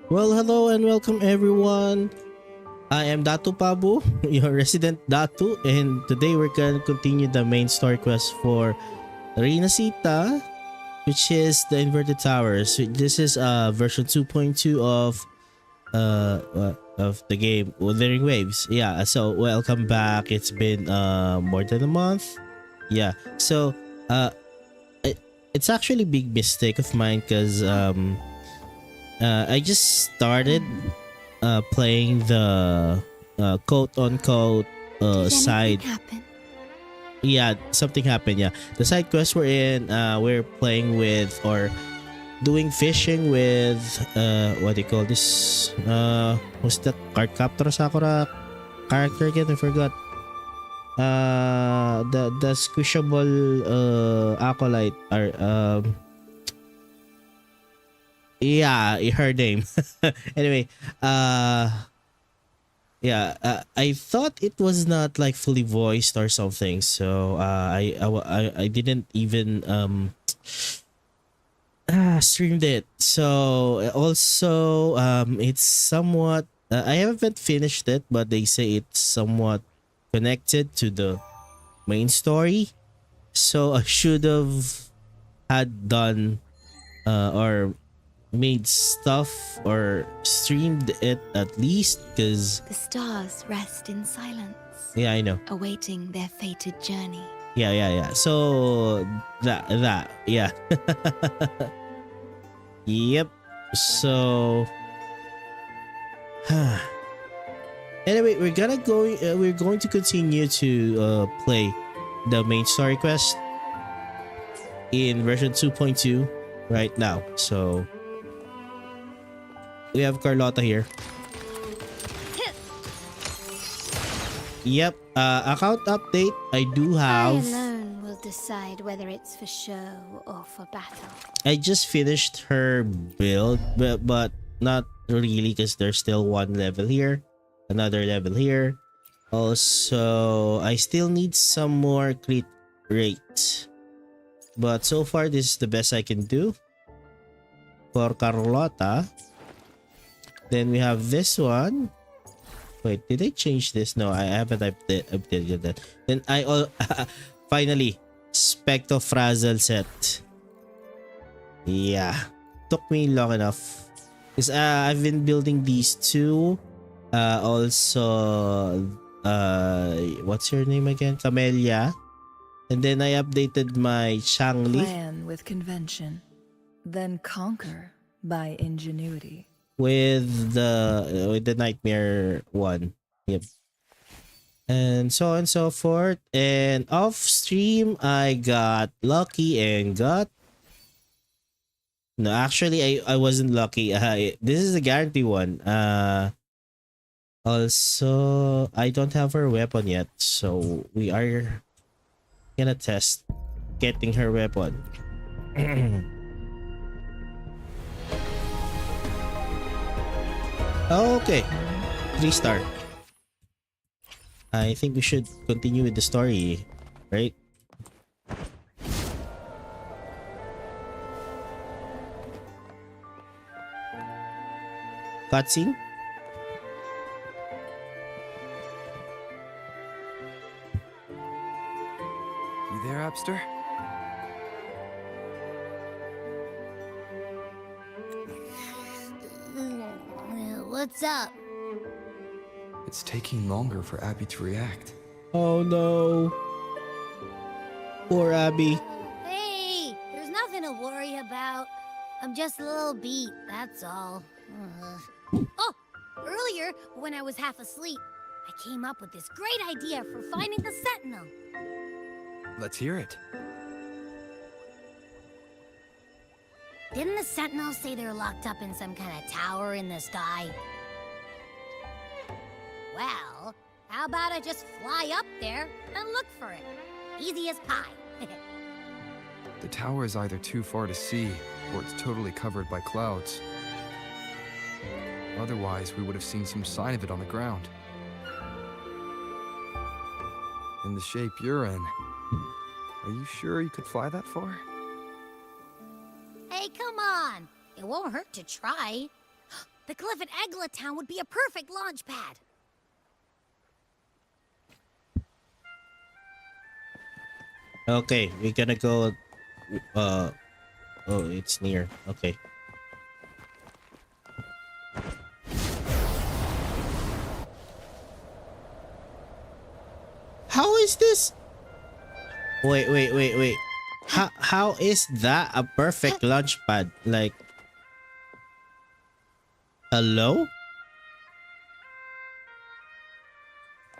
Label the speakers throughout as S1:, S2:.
S1: Well, hello and welcome everyone. I am Datu Pabu, your resident Datu, and today we're gonna continue the main story quest for Reina Sita, which is the Inverted Towers. This is version 2.2 of the game Wuthering Waves. Yeah, so welcome back. It's been more than a month. Yeah, so it, it's actually a big mistake of mine because I just started playing the quote unquote side.
S2: Happen?
S1: Yeah, something happened. Yeah, the side quest we're in. We're playing with or doing fishing with what do you call this? What's the Cardcaptor Sakura character again? I forgot. The squishable acolyte or yeah, her name. Anyway, yeah, I thought it was not like fully voiced or something, so I didn't even streamed it. So also it's somewhat I haven't finished it, but they say it's somewhat connected to the main story. So I should have had done or made stuff or streamed it at least because
S2: The stars rest in silence,
S1: yeah, I know.
S2: awaiting their fated journey.
S1: Yeah. So that yeah. Yep. So anyway, we're going to continue to play the main story quest in version 2.2 right now. So we have Carlotta here. Yep. Account update. I do
S2: I
S1: have.
S2: alone will decide whether it's for show or for battle.
S1: I just finished her build, but not really because there's still one level here, another level here. Also, I still need some more crit rate. But so far, this is the best I can do for Carlotta. Then we have this one. Wait, did I change this? No, I haven't updated that. Then I finally Spectofrazzle set. Yeah, took me long enough because I've been building these two. Also, what's your name again? Camellia. And then I updated my Shangli
S3: Plan with convention, then conquer by ingenuity.
S1: with the Nightmare one. Yep. And so on and so forth. And off stream, I got lucky and got. No, actually, I wasn't lucky. This is a guarantee one. Also, I don't have her weapon yet, so we are gonna test getting her weapon. Okay, 3-star. I think we should continue with the story, right? Cutscene?
S4: You there, Upster?
S2: What's up?
S4: It's taking longer for Abby to react.
S1: Oh no. Poor Abby.
S2: Hey, there's nothing to worry about. I'm just a little beat, that's all. Oh, earlier, when I was half asleep, I came up with this great idea for finding the Sentinel.
S4: Let's hear it.
S2: Didn't the sentinels say they're locked up in some kind of tower in the sky? Well, how about I just fly up there and look for it? Easy as pie.
S4: The tower is either too far to see, or it's totally covered by clouds. Otherwise, we would have seen some sign of it on the ground. In the shape you're in, are you sure you could fly that far?
S2: Hey, come on. It won't hurt to try. The cliff at Eglet Town would be a perfect launch pad.
S1: Okay, we're gonna go. Oh, it's near. Okay. How is this? Wait. How is that a perfect launch pad? Like, hello?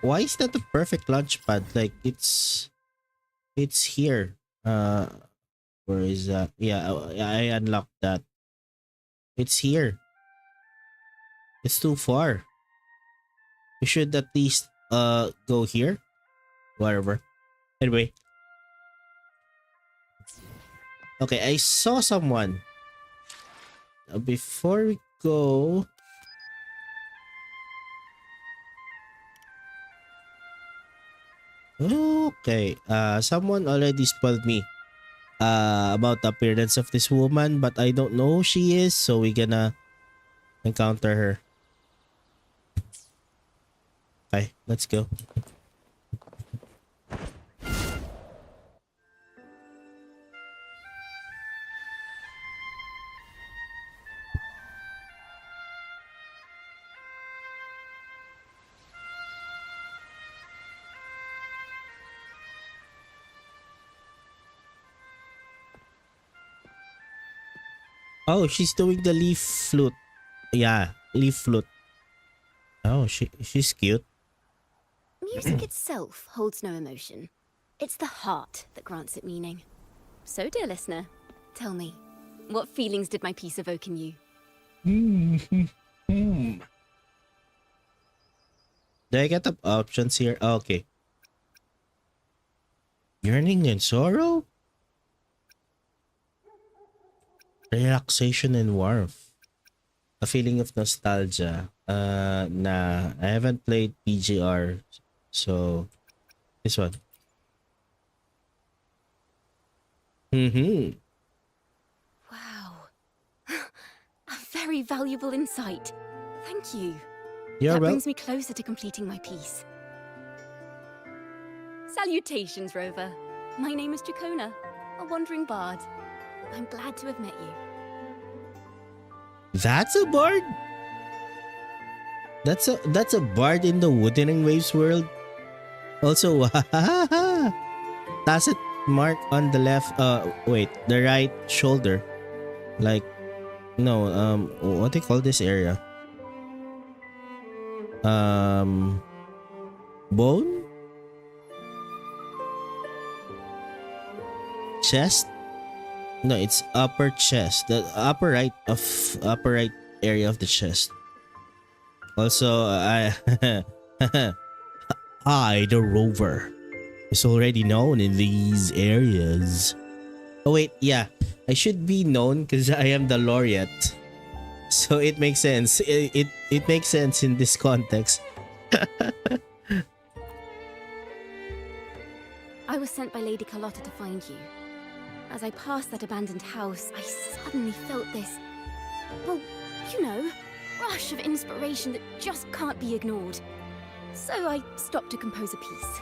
S1: Why is that the perfect launch pad? Like, it's here. Where is that? Yeah, I unlocked that. It's here. It's too far. We should at least go here. Whatever. Anyway. Okay, I saw someone. Before we go. Okay. Someone already spoiled me about the appearance of this woman, but I don't know who she is, so we're gonna encounter her. Okay, let's go. Oh, she's doing the leaf flute. Yeah, leaf flute. Oh, she's cute.
S5: Music itself holds no emotion. It's the heart that grants it meaning. So, dear listener, tell me, what feelings did my piece evoke in you?
S1: Do I get the options here? Oh, okay. Yearning and sorrow? Relaxation and warmth. A feeling of nostalgia. Nah, I haven't played PGR, so this one.
S5: Wow. A very valuable insight. Thank you.
S1: You're
S5: That
S1: well.
S5: brings me closer to completing my piece. Salutations, Rover. My name is Jacona, a wandering bard. I'm glad to have met you.
S1: That's a bard. That's a bard in the Wuthering Waves world. Also, tacit mark on the left. Wait, the right shoulder. Like, no. What do you call this area? Bone. Chest. No, it's upper chest. The upper right area of the chest. Also, I, the rover, is already known in these areas. Oh wait, yeah, I should be known because I am the laureate, so it makes sense. It makes sense in this context.
S5: I was sent by Lady Carlotta to find you. As I passed that abandoned house, I suddenly felt this, well, you know, rush of inspiration that just can't be ignored. So I stopped to compose a piece.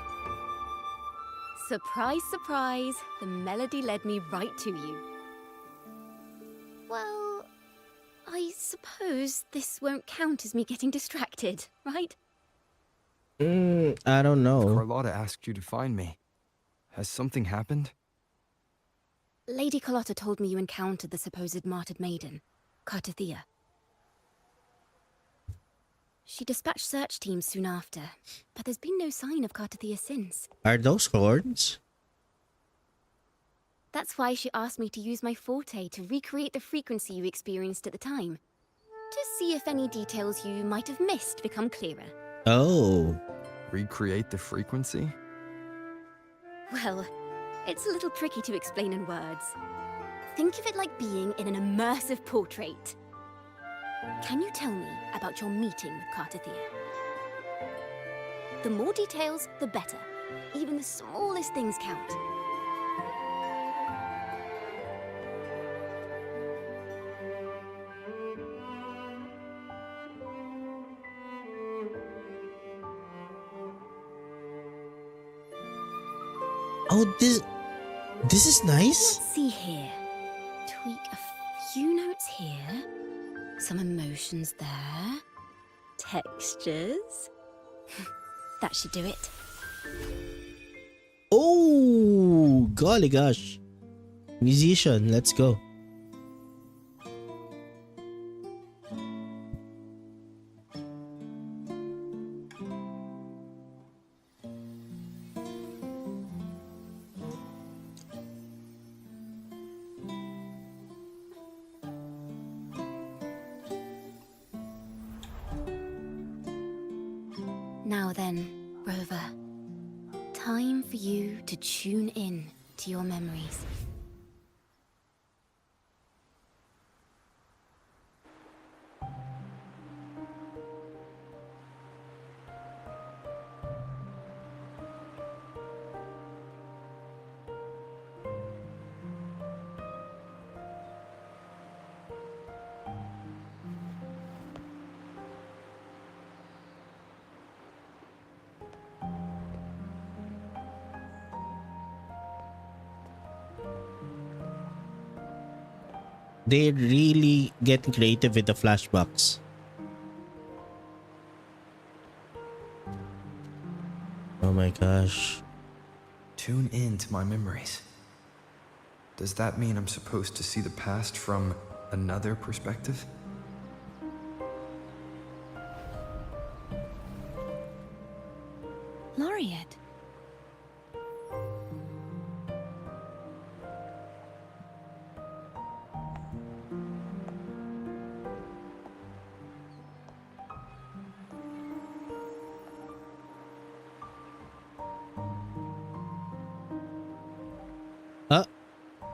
S5: Surprise, surprise, the melody led me right to you. Well, I suppose this won't count as me getting distracted, right?
S1: I don't know.
S4: Carlotta asked you to find me. Has something happened?
S5: Lady Carlotta told me you encountered the supposed martyred maiden, Cartathea. She dispatched search teams soon after, but there's been no sign of Cartathea since.
S1: Are those horns?
S5: That's why she asked me to use my forte to recreate the frequency you experienced at the time. To see if any details you might have missed become clearer.
S1: Oh.
S4: Recreate the frequency?
S5: Well, it's a little tricky to explain in words. Think of it like being in an immersive portrait. Can you tell me about your meeting with Cartathea? The more details, the better. Even the smallest things count.
S1: Oh, this is nice.
S5: Let's see here. Tweak a few notes here. Some emotions there. Textures. That should do it.
S1: Oh, golly gosh. Musician, let's go.
S5: Now then, Rover. Time for you to tune in to your memories.
S1: They're really getting creative with the flashbacks. Oh my gosh.
S4: Tune in to my memories. Does that mean I'm supposed to see the past from another perspective?
S3: Laureate.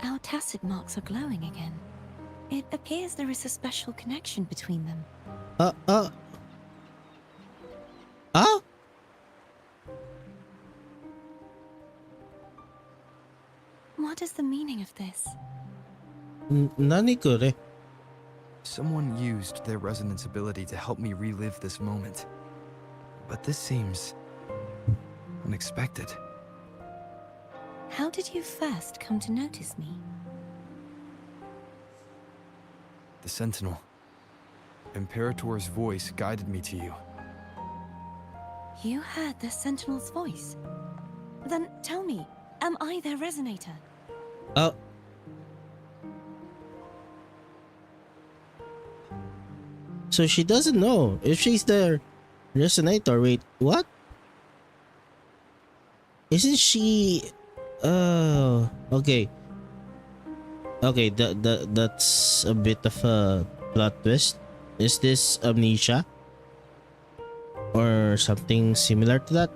S3: Our tacit marks are glowing again. It appears there is a special connection between them.
S1: Ah?
S3: What is the meaning of this?
S1: Nani kore?
S4: Someone used their resonance ability to help me relive this moment. But this seems unexpected.
S3: How did you first come to notice me?
S4: The Sentinel. Imperator's voice guided me to you.
S3: You heard the Sentinel's voice? Then tell me, am I their resonator?
S1: Oh. So she doesn't know if she's the resonator. Wait, what? Isn't she? Oh, okay. Okay, that's a bit of a plot twist. Is this amnesia? Or something similar to that?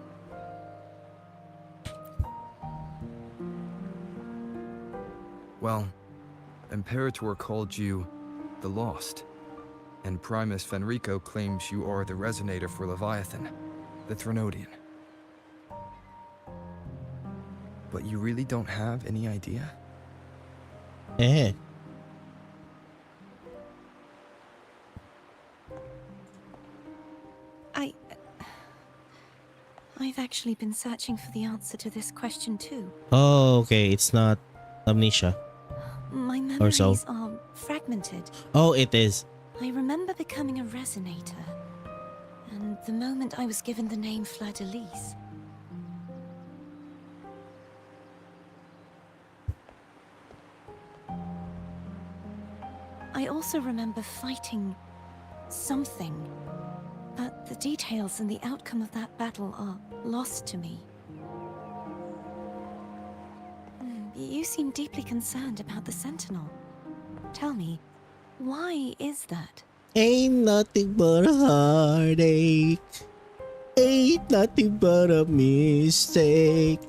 S4: Well, Imperator called you the Lost, and Primus Fenrico claims you are the resonator for Leviathan, the Threnodian. But you really don't have any idea?
S1: Eh.
S3: I've actually been searching for the answer to this question too.
S1: Oh, okay. It's not amnesia.
S3: My
S1: Or so.
S3: memories are fragmented.
S1: Oh, it is.
S3: I remember becoming a resonator, and the moment I was given the name Fleur-de-Lis. I also remember fighting something, but the details and the outcome of that battle are lost to me. you seem deeply concerned about the Sentinel. Tell me, why is that?
S1: Ain't nothing but a heartache. Ain't nothing but a mistake.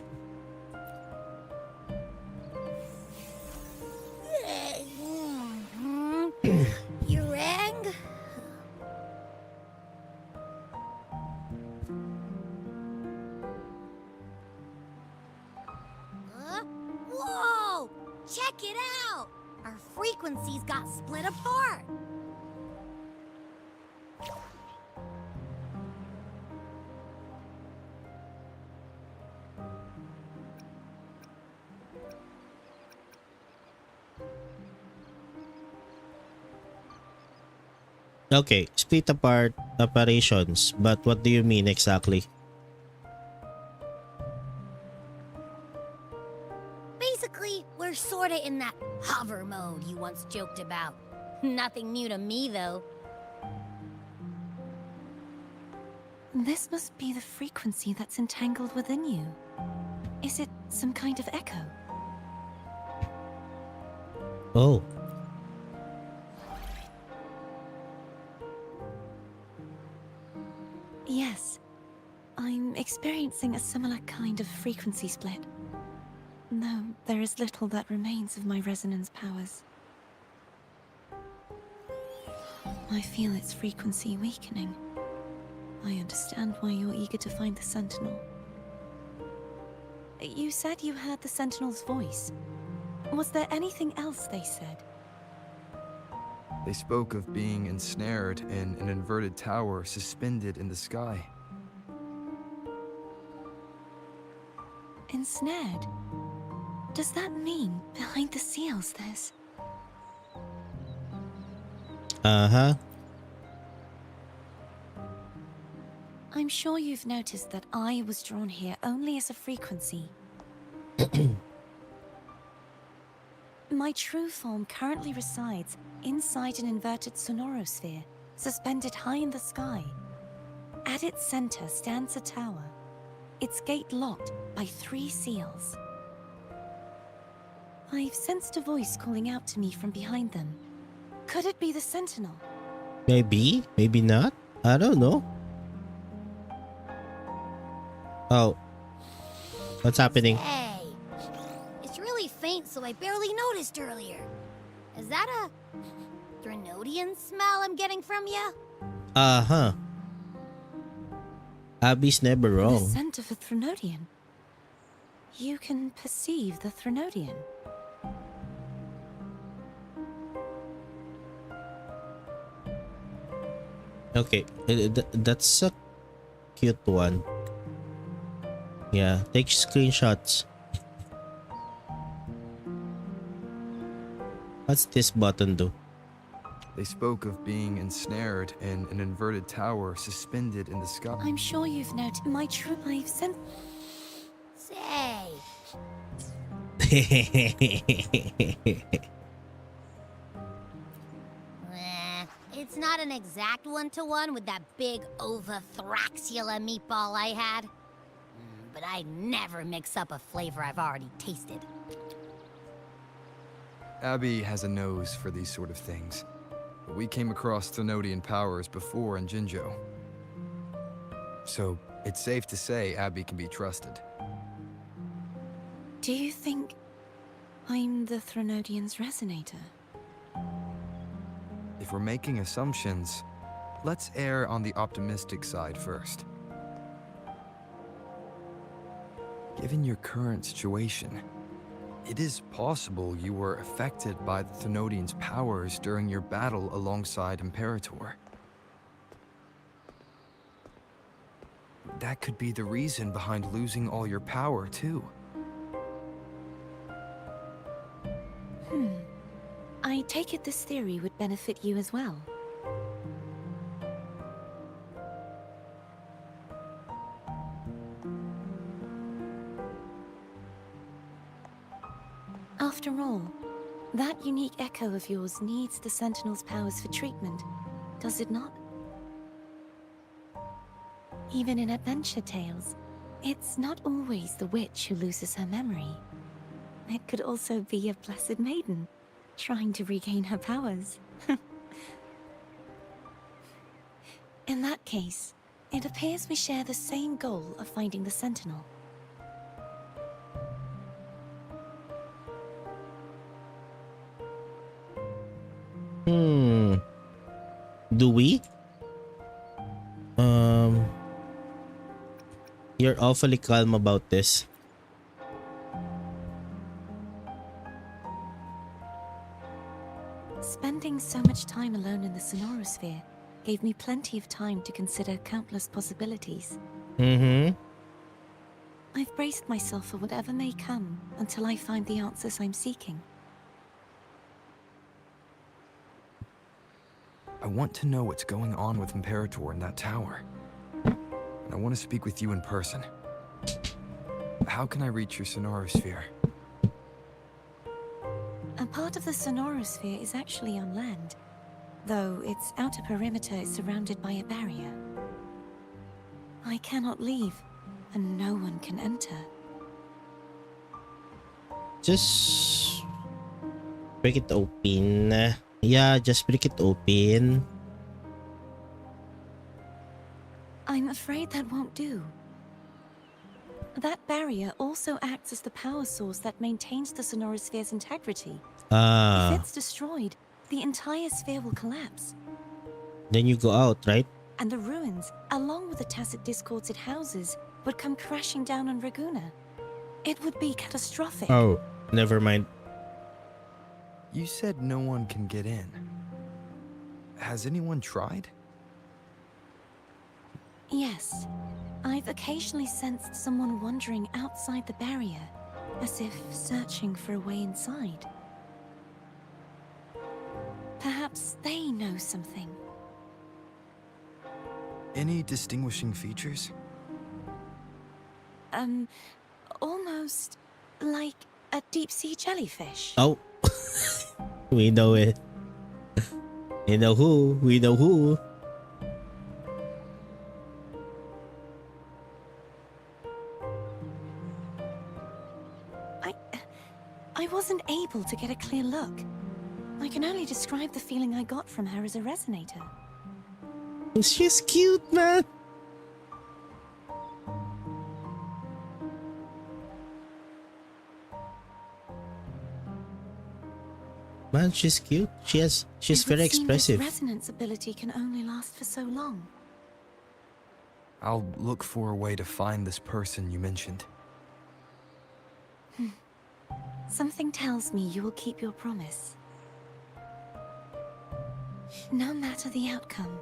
S2: You rang? Whoa! Check it out! Our frequencies got split apart.
S1: Okay, split apart operations, but what do you mean exactly?
S2: Basically, we're sorta in that hover mode you once joked about. Nothing new to me, though.
S3: This must be the frequency that's entangled within you. Is it some kind of echo?
S1: Oh,
S3: Yes, I'm experiencing a similar kind of frequency split. Though there is little that remains of my resonance powers. I feel its frequency weakening. I understand why you're eager to find the Sentinel. You said you heard the Sentinel's voice. Was there anything else they said?
S4: They spoke of being ensnared in an inverted tower suspended in the sky.
S3: Ensnared? Does that mean behind the seals there's...
S1: uh-huh.
S3: I'm sure you've noticed that I was drawn here only as a frequency. My true form currently resides inside an inverted sonorosphere, suspended high in the sky. At its center stands a tower, its gate locked by 3 seals. I've sensed a voice calling out to me from behind them. Could it be the Sentinel?
S1: Maybe, maybe not. I don't know. Oh, what's happening?
S2: Hey, it's really faint, so I barely noticed earlier. Is that a Threnodian smell I'm getting from you?
S1: Uh-huh. Abby's never
S3: The
S1: wrong.
S3: scent of a Threnodian. You can perceive the Threnodian.
S1: Okay, that's a cute one. Yeah, take screenshots. What's this button do?
S4: They spoke of being ensnared in an inverted tower suspended in the sky.
S3: I'm sure you've noted my true life sent.
S2: Say, it's not an exact one-to-one with that big Ovathraxula meatball I had. But I never mix up a flavor I've already tasted.
S4: Abby has a nose for these sort of things. We came across Threnodian powers before in Jinjo. So, it's safe to say Abby can be trusted.
S3: Do you think I'm the Threnodian's resonator?
S4: If we're making assumptions, let's err on the optimistic side first. Given your current situation, it is possible you were affected by the Threnodian's powers during your battle alongside Imperator. That could be the reason behind losing all your power, too.
S3: I take it this theory would benefit you as well. After all, that unique echo of yours needs the Sentinel's powers for treatment, does it not? Even in adventure tales, it's not always the witch who loses her memory. it could also be a blessed maiden, trying to regain her powers. In that case, it appears we share the same goal of finding the Sentinel.
S1: Do we? You're awfully calm about this.
S3: Spending so much time alone in the Sonorosphere gave me plenty of time to consider countless possibilities.
S1: Mm-hmm.
S3: I've braced myself for whatever may come until I find the answers I'm seeking.
S4: I want to know what's going on with Imperator in that tower. And I want to speak with you in person. How can I reach your Sonorosphere?
S3: A part of the Sonorosphere is actually on land, though its outer perimeter is surrounded by a barrier. I cannot leave, and no one can enter.
S1: Just break it open. Yeah, just break it open.
S3: I'm afraid that won't do. That barrier also acts as the power source that maintains the Sonorosphere's integrity. If it's destroyed, the entire sphere will collapse.
S1: Then you go out, right?
S3: And the ruins, along with the tacit discords it houses, would come crashing down on Raguna. It would be catastrophic.
S1: Oh, never mind.
S4: You said no one can get in. Has anyone tried?
S3: Yes. I've occasionally sensed someone wandering outside the barrier, as if searching for a way inside. Perhaps they know something.
S4: Any distinguishing features?
S3: Almost like a deep-sea jellyfish.
S1: Oh, we know it. We know who. We know who.
S3: I wasn't able to get a clear look. I can only describe the feeling I got from her as a resonator.
S1: She's cute, man. Man, she's cute. She's
S3: It would
S1: very
S3: seem
S1: expressive.
S3: This resonance ability can only last for so long.
S4: I'll look for a way to find this person you mentioned.
S3: Something tells me you will keep your promise. No matter the outcome,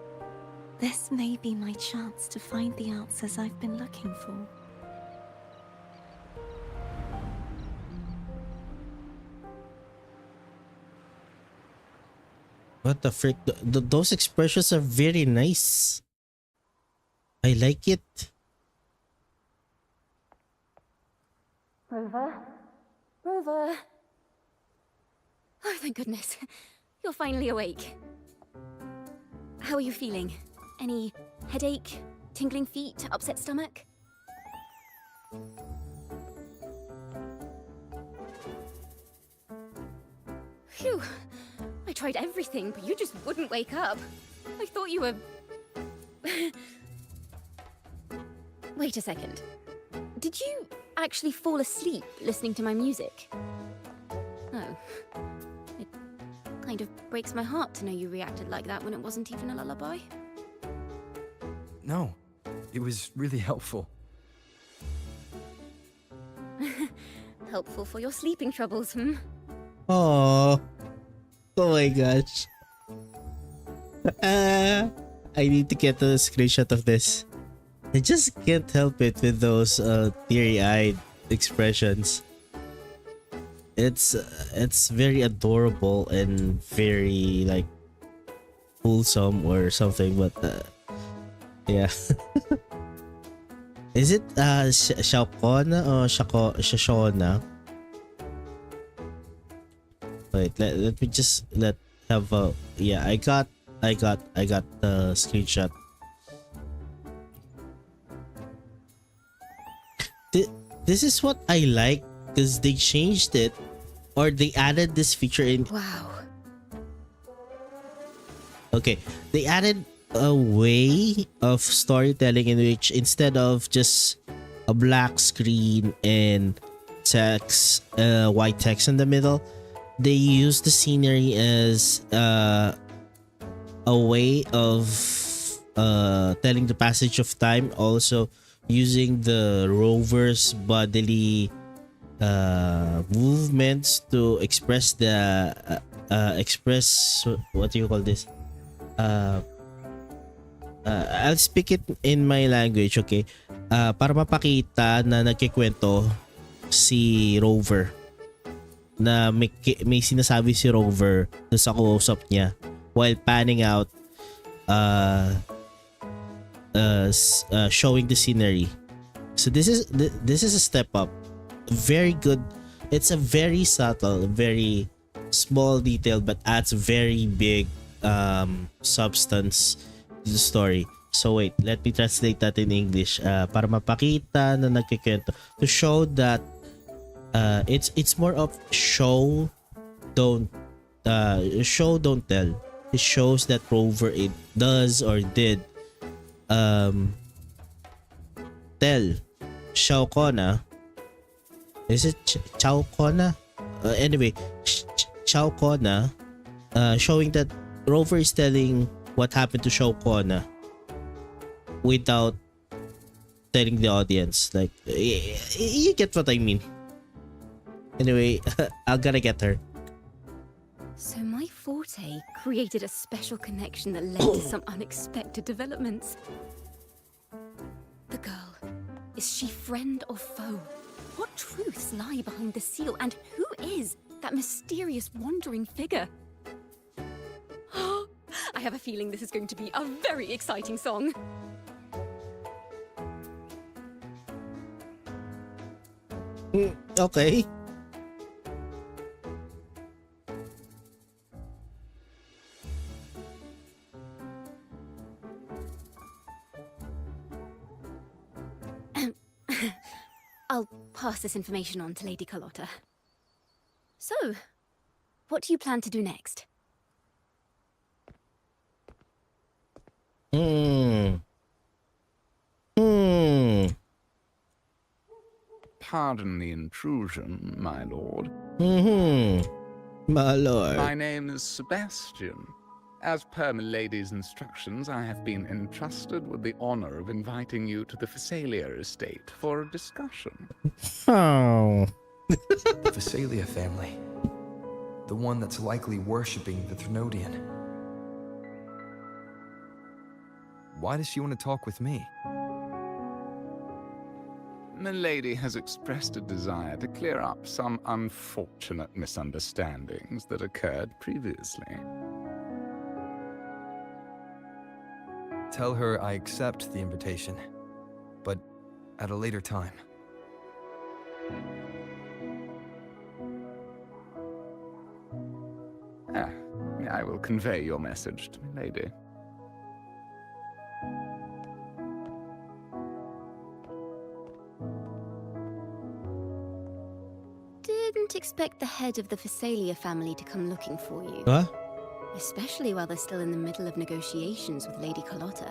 S3: this may be my chance to find the answers I've been looking for.
S1: What the frick? Those expressions are very nice. I like it.
S5: Rover? Rover? Oh, thank goodness. You're finally awake. How are you feeling? Any headache, tingling feet, upset stomach? Phew. I tried everything, but you just wouldn't wake up. I thought you were... Wait a second. Did you actually fall asleep listening to my music? Oh. It kind of breaks my heart to know you reacted like that when it wasn't even a lullaby.
S4: No, it was really helpful.
S5: Helpful for your sleeping troubles, hmm?
S1: Oh, oh my gosh. I need to get a screenshot of this. I just can't help it with those teary-eyed expressions. It's very adorable and very like wholesome or something, but yeah. Is it Shakona or Shashona? Wait, let me just have a yeah. I got the screenshot. This is what I like because they changed it, or they added this feature in.
S5: Wow.
S1: Okay, they added a way of storytelling in which instead of just a black screen and text, white text in the middle, they use the scenery as a way of telling the passage of time, also using the rover's bodily movements to express the express, what do you call this, I'll speak it in my language, okay? Para mapakita na nagkikwento si Rover, na may sinasabi si Rover sa kausap niya while panning out, showing the scenery. So this is a step up. Very good. It's a very subtle, very small detail, but adds very big substance to the story. So wait, let me translate that in English. Para mapakita na nagkikwento, to show that it's more of show don't tell. It shows that Rover it does or did tell Shao Kona. Is it Chao Kona? Anyway, Chao Kona, showing that Rover is telling what happened to Shao Kona without telling the audience. Like, you get what I mean. Anyway, I'm gonna get her.
S5: So my forte created a special connection that led to some unexpected developments. The girl, is she friend or foe? What truths lie behind the seal, and who is that mysterious wandering figure? I have a feeling this is going to be a very exciting song.
S1: Okay.
S5: I'll pass this information on to Lady Carlotta. So, what do you plan to do next?
S6: Pardon the intrusion, my lord.
S1: My lord.
S6: My name is Sebastian. As per milady's instructions, I have been entrusted with the honor of inviting you to the Phasalia estate for a discussion.
S1: Oh.
S4: The Phasalia family. The one that's likely worshipping the Thrunodian. Why does she want to talk with me?
S6: Milady has expressed a desire to clear up some unfortunate misunderstandings that occurred previously.
S4: Tell her I accept the invitation, but at a later time.
S6: I will convey your message to Milady.
S5: Didn't expect the head of the Phasalia family to come looking for you.
S1: What?
S5: Especially while they're still in the middle of negotiations with Lady Carlotta.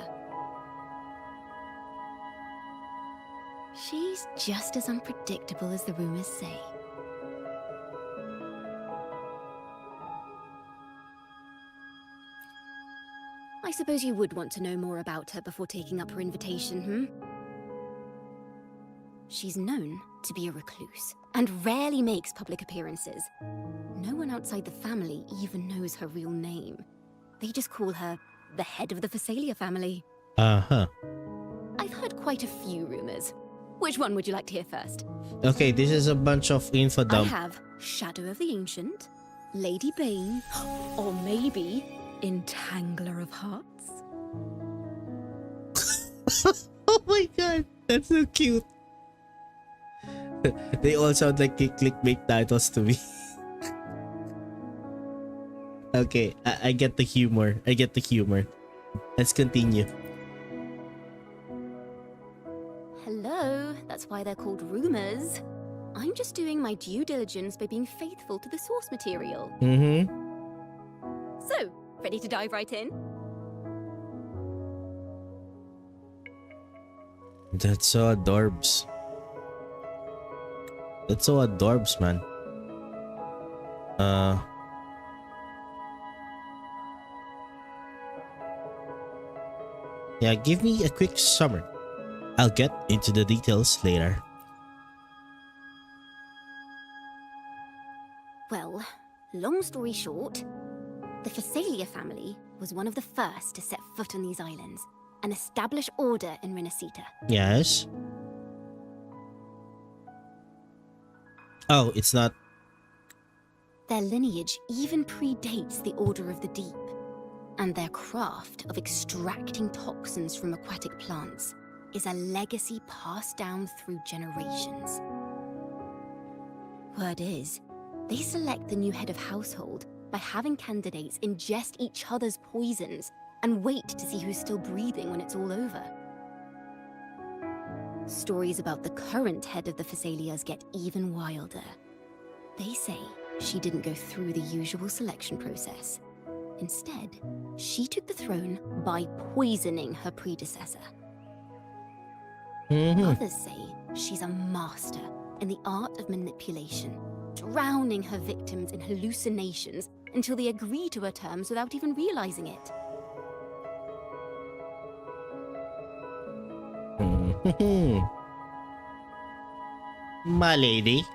S5: She's just as unpredictable as the rumors say. I suppose you would want to know more about her before taking up her invitation, She's known to be a recluse, and rarely makes public appearances. No one outside the family even knows her real name. They just call her the head of the Phasalia family.
S1: Uh-huh.
S5: I've heard quite a few rumors. Which one would you like to hear first?
S1: Okay, this is a bunch of info
S5: I
S1: dump.
S5: have Shadow of the Ancient, Lady Bane, or maybe Entangler of Hearts.
S1: Oh my god, that's so cute. They all sound like clickbait titles to me. Okay, I get the humor. Let's continue.
S5: Hello, that's why they're called rumors. I'm just doing my due diligence by being faithful to the source material.
S1: Mm-hmm.
S5: So, ready to dive right in?
S1: That's so adorbs. That's so adorbs, man. Yeah, give me a quick summary. I'll get into the details later.
S5: Well, long story short, the Phasalia family was one of the first to set foot on these islands and establish order in Renacita.
S1: Yes. Oh, it's not.
S5: Their lineage even predates the Order of the Deep, and their craft of extracting toxins from aquatic plants is a legacy passed down through generations. Word is, they select the new head of household by having candidates ingest each other's poisons and wait to see who's still breathing when it's all over. Stories about the current head of the Phasalias get even wilder. They say she didn't go through the usual selection process. Instead, she took the throne by poisoning her predecessor. Others say she's a master in the art of manipulation, drowning her victims in hallucinations until they agree to her terms without even realizing it.
S1: My lady.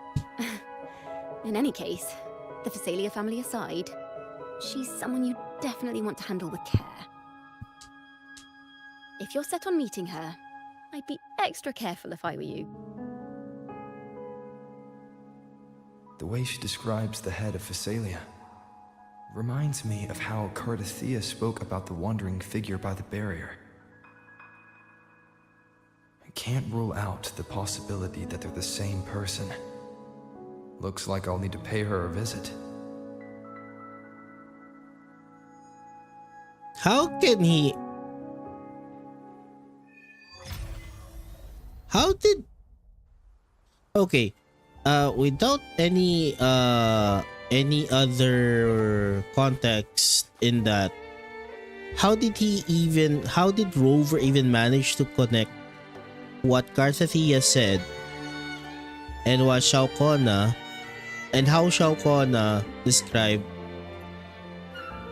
S5: In any case, the Phasalia family aside, she's someone you definitely want to handle with care. If you're set on meeting her, I'd be extra careful if I were you.
S4: The way she describes the head of Phasalia reminds me of how Cardathea spoke about the wandering figure by the barrier. I can't rule out the possibility that they're the same person. Looks like I'll need to pay her a visit.
S1: How can he? How did? Okay, without any other context in that, how did Rover even manage to connect what Carthathia said and what Shao Kona, and how Shao Kona described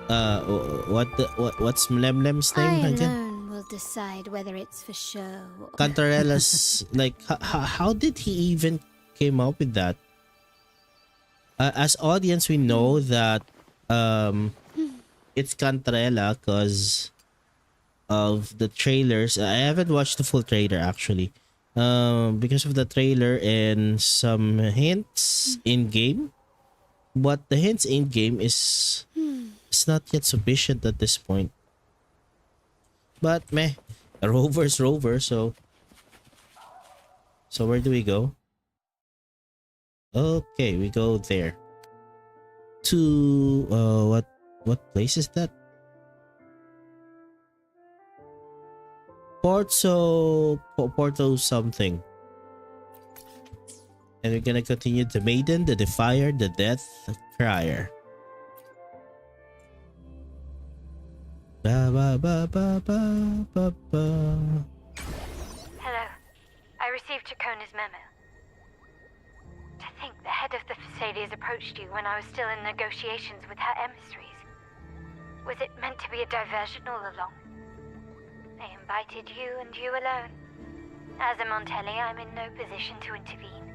S1: what's Mlemlem's name
S2: I
S1: again?
S2: alone will decide whether it's for show.
S1: Cantarella's like how did he even came up with that? As audience, we know that it's Cantarella because of the trailers. I haven't watched the full trailer actually. Because of the trailer and some hints in game, but the hints in game is not yet sufficient at this point. But meh, a rover's rover. So where do we go? Okay, we go there. To what place is that? Porto something. And we're gonna continue the Maiden, the Defier, the Death Crier. Ba ba ba ba ba ba ba.
S7: Hello. I received Chacona's memo. To think the head of the Phasalias approached you when I was still in negotiations with her emissaries. Was it meant to be a diversion all along? They invited you and you alone. As a Montelli, I'm in no position to intervene.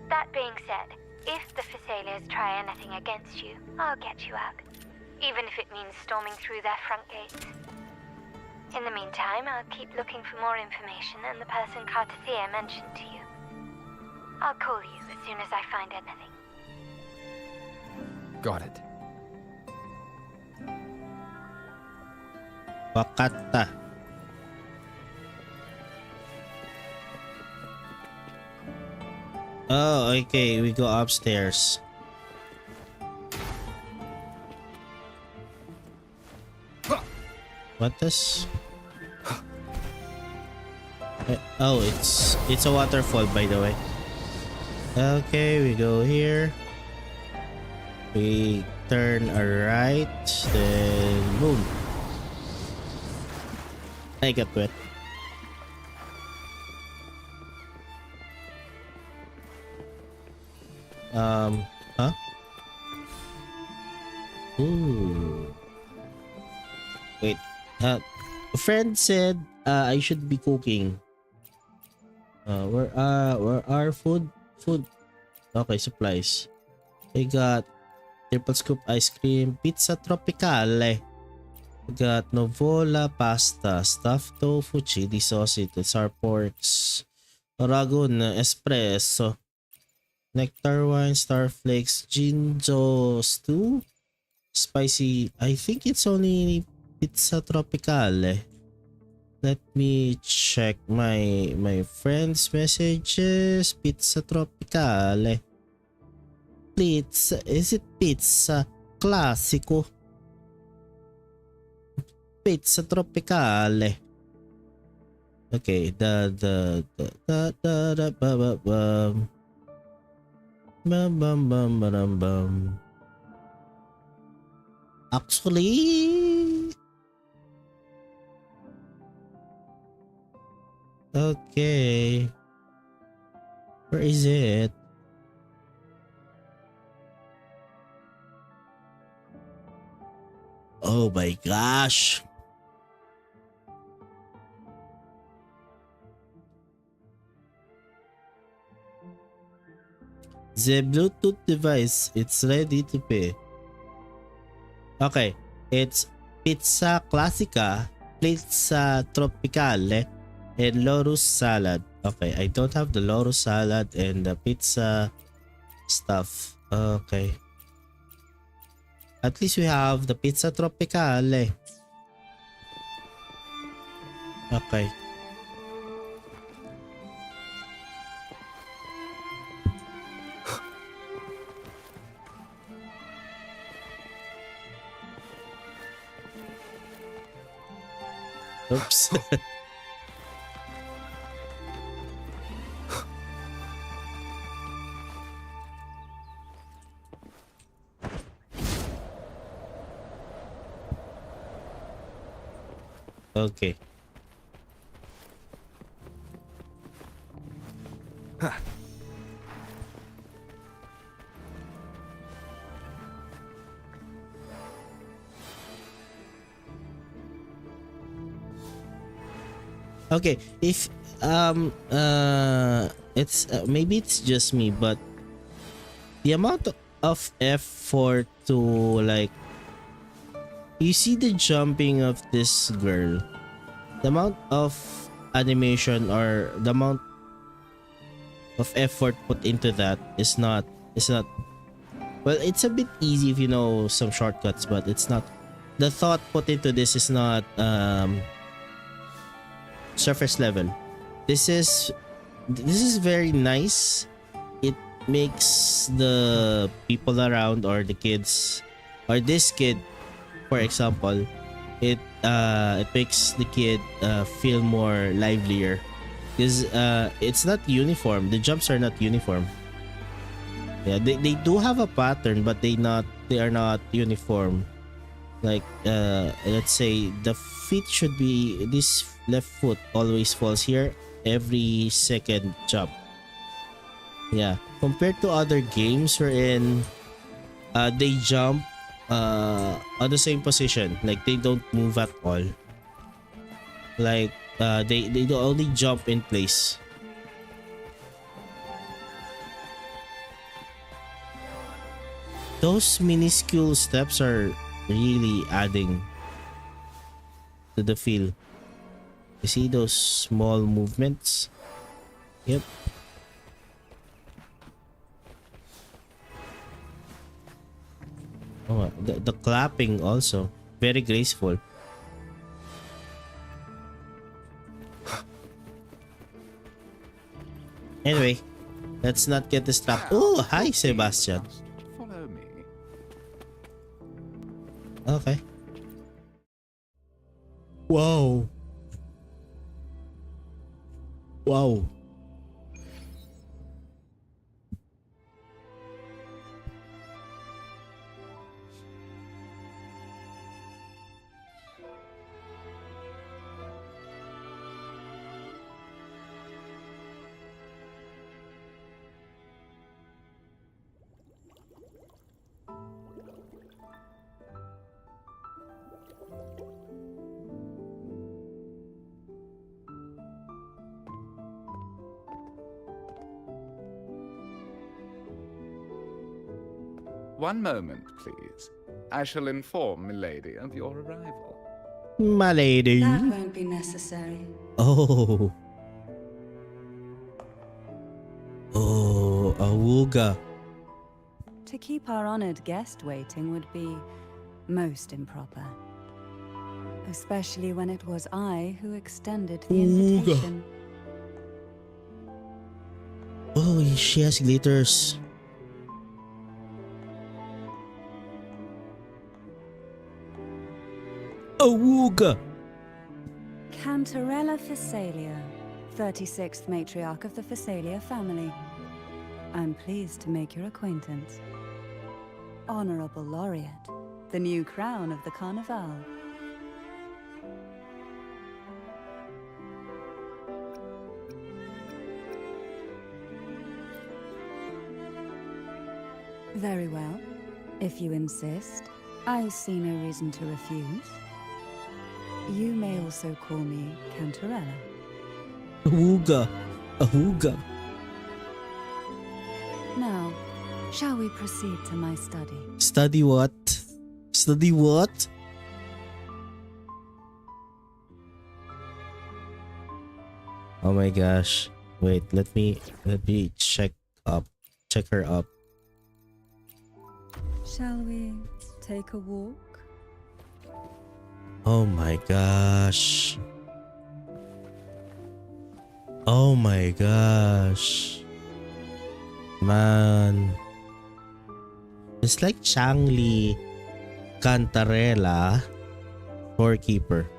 S7: That being said, if the Phasalias try anything against you, I'll get you out. Even if it means storming through their front gates. In the meantime, I'll keep looking for more information and the person Cartathea mentioned to you. I'll call you as soon as I find anything.
S4: Got it.
S1: Wakata. Oh, okay. We go upstairs. What this? Oh, it's a waterfall, by the way. Okay, we go here. We turn a right, then boom. I got wet. Huh? Ooh. Wait. A friend said I should be cooking. Where are food? Food. Okay, supplies. I got triple scoop ice cream, pizza tropicale. I got novola pasta, stuffed tofu, chili sausage, sour porks, ragun, espresso, nectar wine, star flakes, jinjo stew, spicy. I think it's only pizza tropicale. Let me check my friends' messages. Pizza tropicale. Pizza. Is it pizza classico? Pizza tropicale. Okay, bum. Actually, okay. Where is it? Oh my gosh. The Bluetooth device, it's ready to pay. Okay, it's pizza classica, pizza tropicale, and lotus salad. Okay, I don't have the lotus salad and the pizza stuff. Okay. At least we have the pizza tropicale. Okay. Oops. Okay. Okay, if it's maybe it's just me, but the amount of effort to like you see the jumping of this girl, the amount of animation or the amount of effort put into that is not well, it's a bit easy if you know some shortcuts, but it's not the thought put into this is not surface level. This is very nice. It makes the people around or the kids or this kid, for example, it makes the kid feel more livelier because it's not uniform. The jumps are not uniform. Yeah, they do have a pattern, but they are not uniform. Like let's say the feet should be this left foot always falls here every second jump. Yeah, compared to other games wherein they jump on the same position, like they don't move at all. Like they do only jump in place. Those minuscule steps are really adding to the feel. You see those small movements? Yep. Oh, the clapping also very graceful. Anyway, let's not get distracted. Oh, hi, Sebastian.
S6: Follow me.
S1: Okay. Wow. Wow.
S6: One moment, please. I shall inform Milady of your arrival.
S1: My lady.
S8: That won't be necessary.
S1: Oh. Oh, awooga.
S8: To keep our honored guest waiting would be most improper. Especially when it was I who extended the
S1: Ooga.
S8: invitation.
S1: Oh, she has glitters. Awooga.
S8: Cantarella Physalia, 36th matriarch of the Physalia family. I'm pleased to make your acquaintance. Honorable Laureate, the new crown of the Carnival. Very well. If you insist, I see no reason to refuse. You may also call me Cantarella.
S1: Awooga. Awooga.
S8: Now, shall we proceed to my study?
S1: Study what? Study what? Oh my gosh. Wait, let me check her up.
S8: Shall we take a walk?
S1: Oh my gosh. Oh my gosh. Man. It's like Changli Cantarella Storekeeper.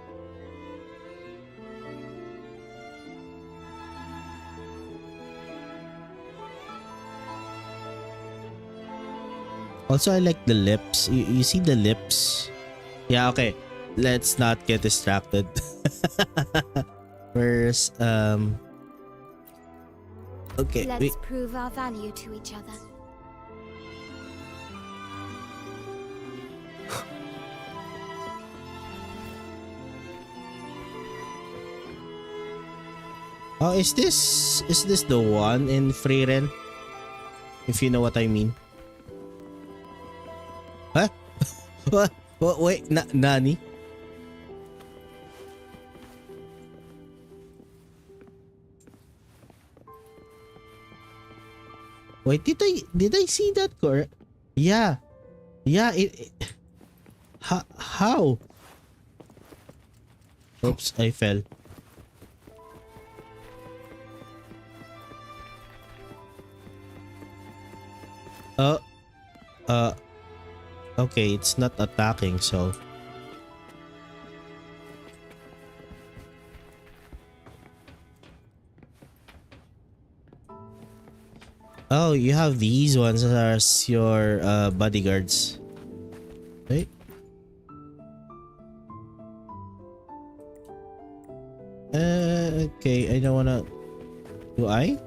S1: Also, I like the lips. You see the lips? Yeah, okay. Let's not get distracted. First, okay,
S2: Let's
S1: wait.
S2: prove our value to each other.
S1: Oh, is this the one in Frieren? If you know what I mean. Huh? What? Wait, nani? Wait, did I see that core? Yeah. Yeah, how? Oops, I fell. Okay, it's not attacking, so. Oh, you have these ones as your bodyguards. Right? Okay, I don't wanna. Do I?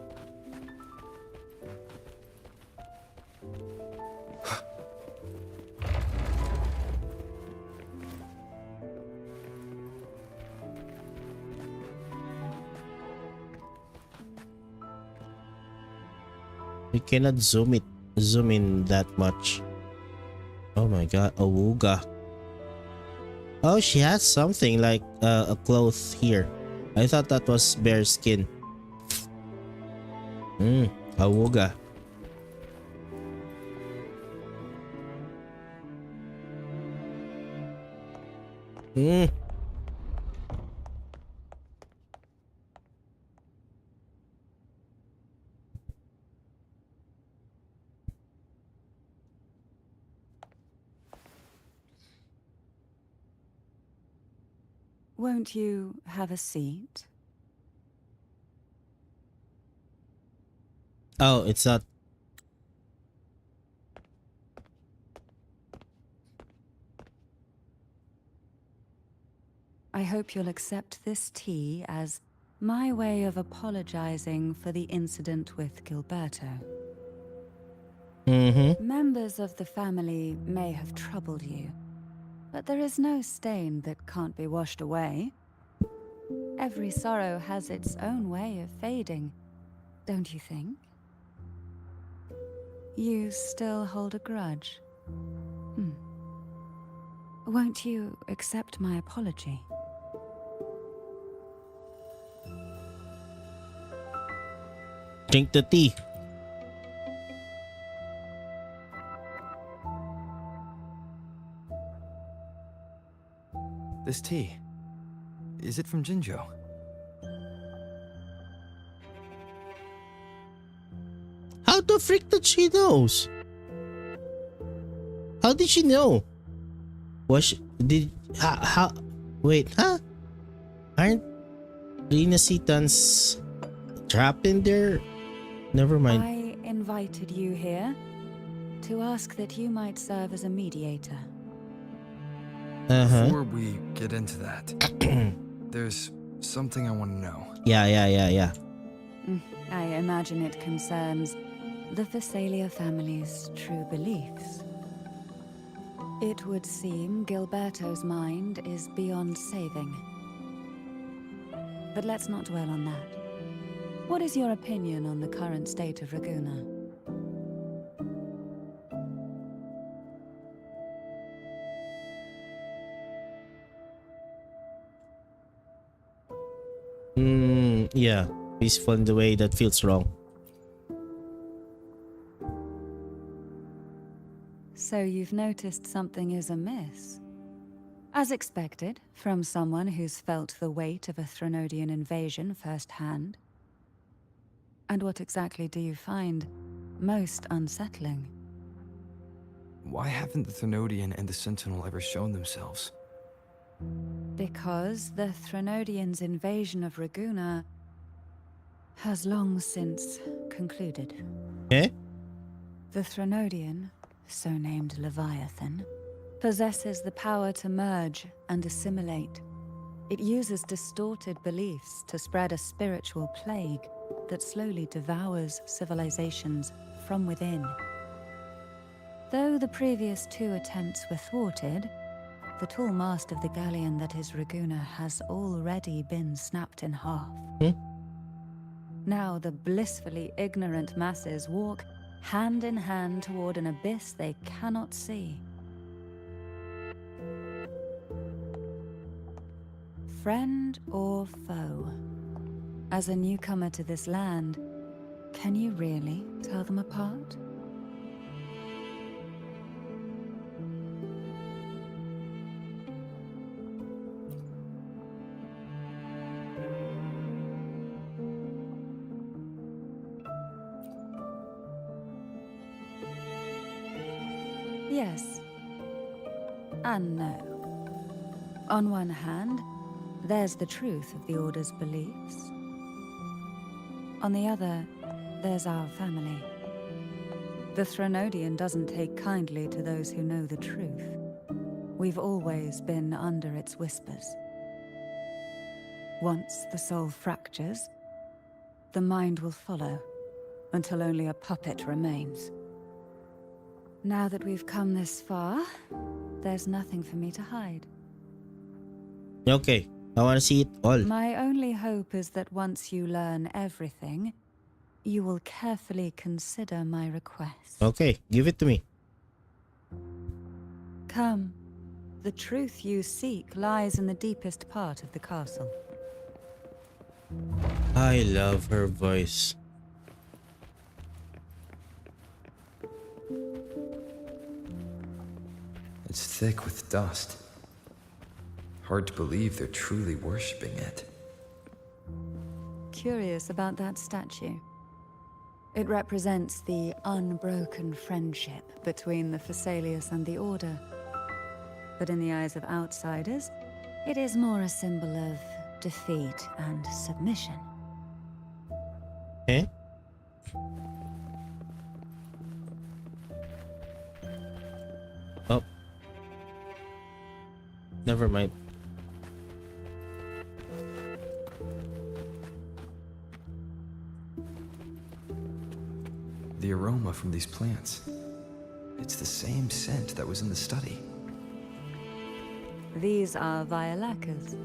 S1: You cannot zoom in that much. Oh my god, awooga. Oh, she has something like a cloth here. I thought that was bare skin. Awooga.
S8: Won't you have a seat?
S1: Oh, it's not.
S8: I hope you'll accept this tea as my way of apologizing for the incident with Gilberto. Members of the family may have troubled you, but there is no stain that can't be washed away. Every sorrow has its own way of fading, don't you think? You still hold a grudge? Won't you accept my apology?
S1: Drink the tea.
S4: This tea, is it from Jinjo?
S1: How the frick did she knows? How did she know? Wait, huh? Aren't Renacitans trapped in there? Never mind.
S8: I invited you here to ask that you might serve as a mediator.
S1: Uh-huh.
S4: Before we get into that, there's something I want to know.
S1: Yeah.
S8: I imagine it concerns the Phasalia family's true beliefs. It would seem Gilberto's mind is beyond saving. But let's not dwell on that. What is your opinion on the current state of Raguna?
S1: Yeah. Peaceful in the way that feels wrong.
S8: So you've noticed something is amiss? As expected, from someone who's felt the weight of a Threnodian invasion firsthand. And what exactly do you find most unsettling?
S4: Why haven't the Threnodian and the Sentinel ever shown themselves?
S8: Because the Threnodians' invasion of Raguna has long since concluded.
S1: Eh?
S8: The Threnodian, so named Leviathan, possesses the power to merge and assimilate. It uses distorted beliefs to spread a spiritual plague that slowly devours civilizations from within. Though the previous two attempts were thwarted, the tall mast of the galleon that is Raguna has already been snapped in half. Now the blissfully ignorant masses walk hand in hand toward an abyss they cannot see. Friend or foe? As a newcomer to this land, can you really tell them apart? Yes. And no. On one hand, there's the truth of the Order's beliefs. On the other, there's our family. The Threnodian doesn't take kindly to those who know the truth. We've always been under its whispers. Once the soul fractures, the mind will follow, until only a puppet remains. Now that we've come this far, there's nothing for me to hide.
S1: Okay. I want to see it all.
S8: My only hope is that once you learn everything, you will carefully consider my request.
S1: Okay, give it to me.
S8: Come. The truth you seek lies in the deepest part of the castle.
S1: I love her voice.
S4: It's thick with dust. Hard to believe they're truly worshipping it.
S8: Curious about that statue. It represents the unbroken friendship between the Phasaelius and the Order. But in the eyes of outsiders, it is more a symbol of defeat and submission.
S1: Eh? Oh. Never mind.
S4: The aroma from these plants. It's the same scent that was in the study.
S8: These are violacas.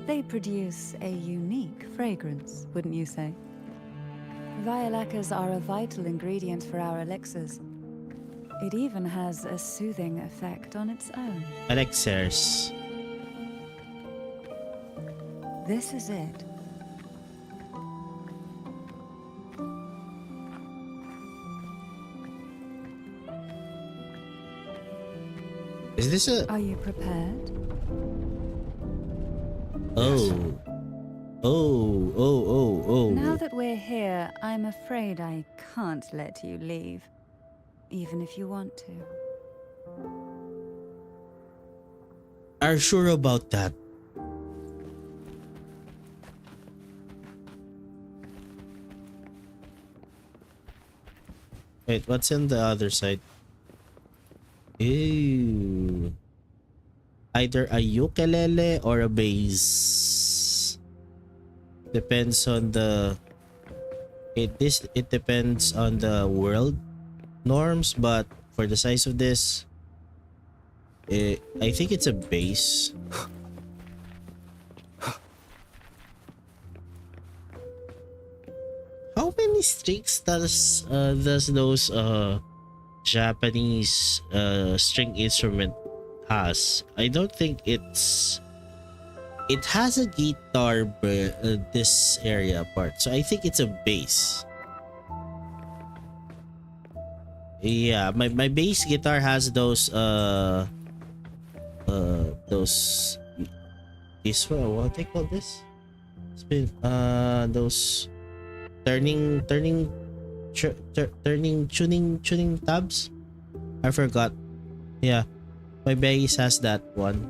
S8: They produce a unique fragrance, wouldn't you say? Violacas are a vital ingredient for our elixirs. It even has a soothing effect on its own.
S1: Elixirs.
S8: This is it.
S1: Is this a...
S8: Are you prepared?
S1: Oh. Oh.
S8: Now that we're here, I'm afraid I can't let you leave. Even if you want to.
S1: Are you sure about that? Wait, what's in the other side? Ew. Either a ukulele or a bass. Depends on the... It depends on the world norms, but for the size of this, I think it's a bass. How many strings does those Japanese string instrument has? I don't think it has a guitar, this area part, so I think it's a bass. Yeah, my bass guitar has those this one, what they call this? Spin those turning tuning tabs. I forgot. Yeah, my bass has that one,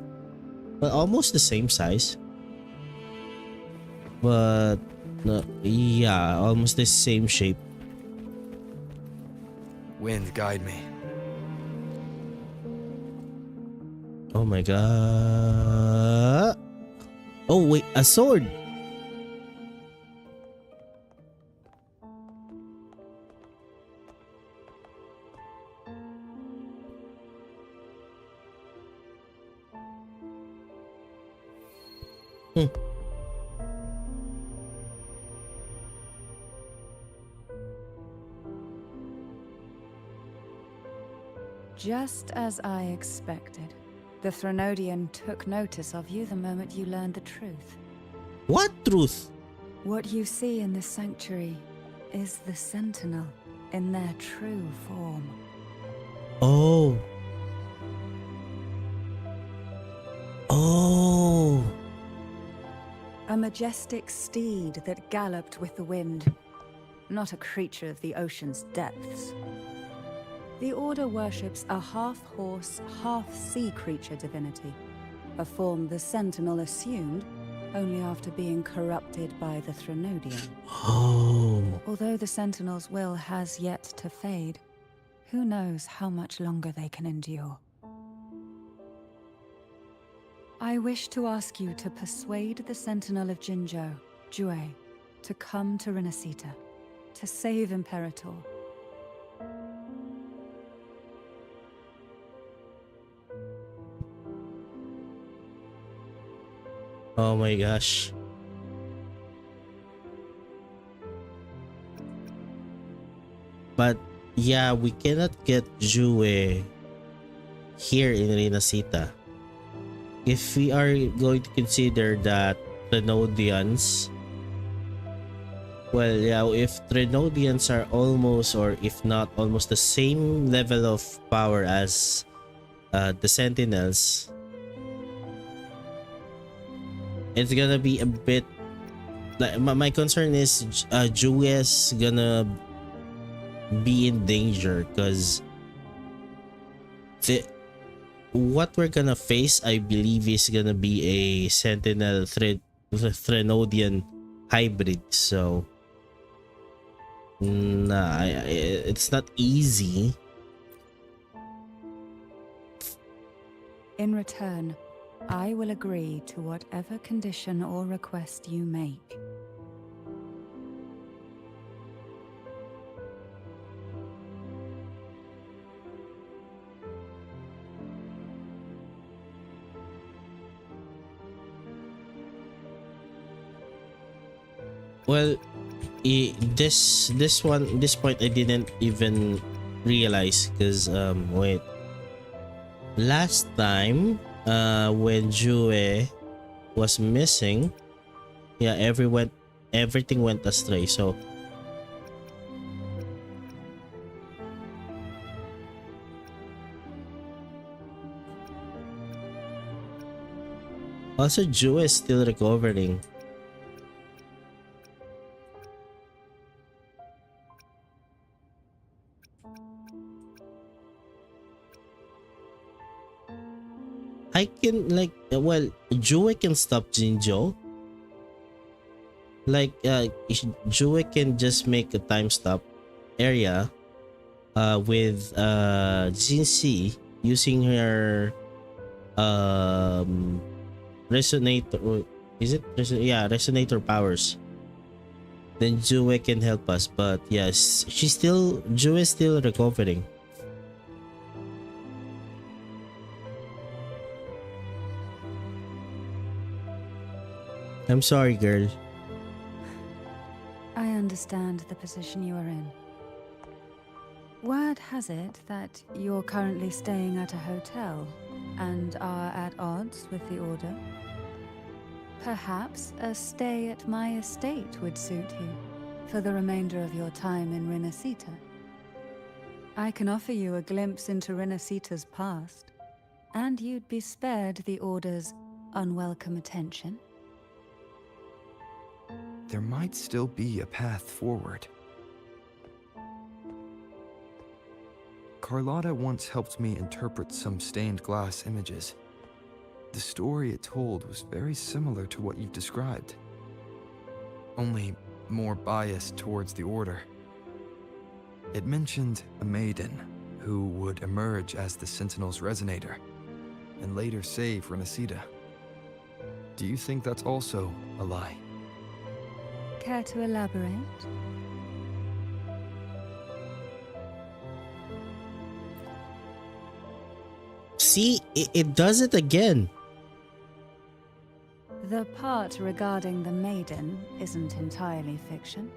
S1: but almost the same size. But no, yeah, almost the same shape.
S4: Wind, guide me.
S1: Oh my god. Oh wait, a sword.
S8: Just as I expected. The Threnodian took notice of you the moment you learned the truth.
S1: What truth?
S8: What you see in the sanctuary is the Sentinel in their true form.
S1: Oh. Oh.
S8: A majestic steed that galloped with the wind. Not a creature of the ocean's depths. The Order worships a half-horse, half-sea creature divinity, a form the Sentinel assumed only after being corrupted by the Threnodian.
S1: Oh.
S8: Although the Sentinel's will has yet to fade, who knows how much longer they can endure. I wish to ask you to persuade the Sentinel of Jinzhou, Jue, to come to Renacita, to save Imperator.
S1: Oh my gosh. But yeah, we cannot get Jue here in Renacita. If we are going to consider that Threnodians, well, yeah, if Threnodians are almost, or if not almost, the same level of power as the Sentinels, it's gonna be a bit like my concern is Jue is gonna be in danger because what we're gonna face, I believe, is gonna be a Sentinel Threnodian hybrid. So nah, it's not easy.
S8: In return, I will agree to whatever condition or request you make.
S1: Well, this point I didn't even realize because wait, last time when Jue was missing, yeah, everything went astray. So also Jue is still recovering. I can like well, Jue can stop Jinjo. Like Jue can just make a time stop area with Jinxi using her resonator. Is it yeah, resonator powers. Then Jue can help us, but yes, Jue is still recovering. I'm sorry, girl.
S8: I understand the position you are in. Word has it that you're currently staying at a hotel and are at odds with the Order. Perhaps a stay at my estate would suit you for the remainder of your time in Renacita. I can offer you a glimpse into Renacita's past, and you'd be spared the Order's unwelcome attention.
S4: There might still be a path forward. Carlotta once helped me interpret some stained glass images. The story it told was very similar to what you've described, only more biased towards the Order. It mentioned a maiden who would emerge as the Sentinel's resonator and later save Renacita. Do you think that's also a lie?
S8: Care to elaborate?
S1: See, it does it again.
S8: The part regarding the maiden isn't entirely fiction.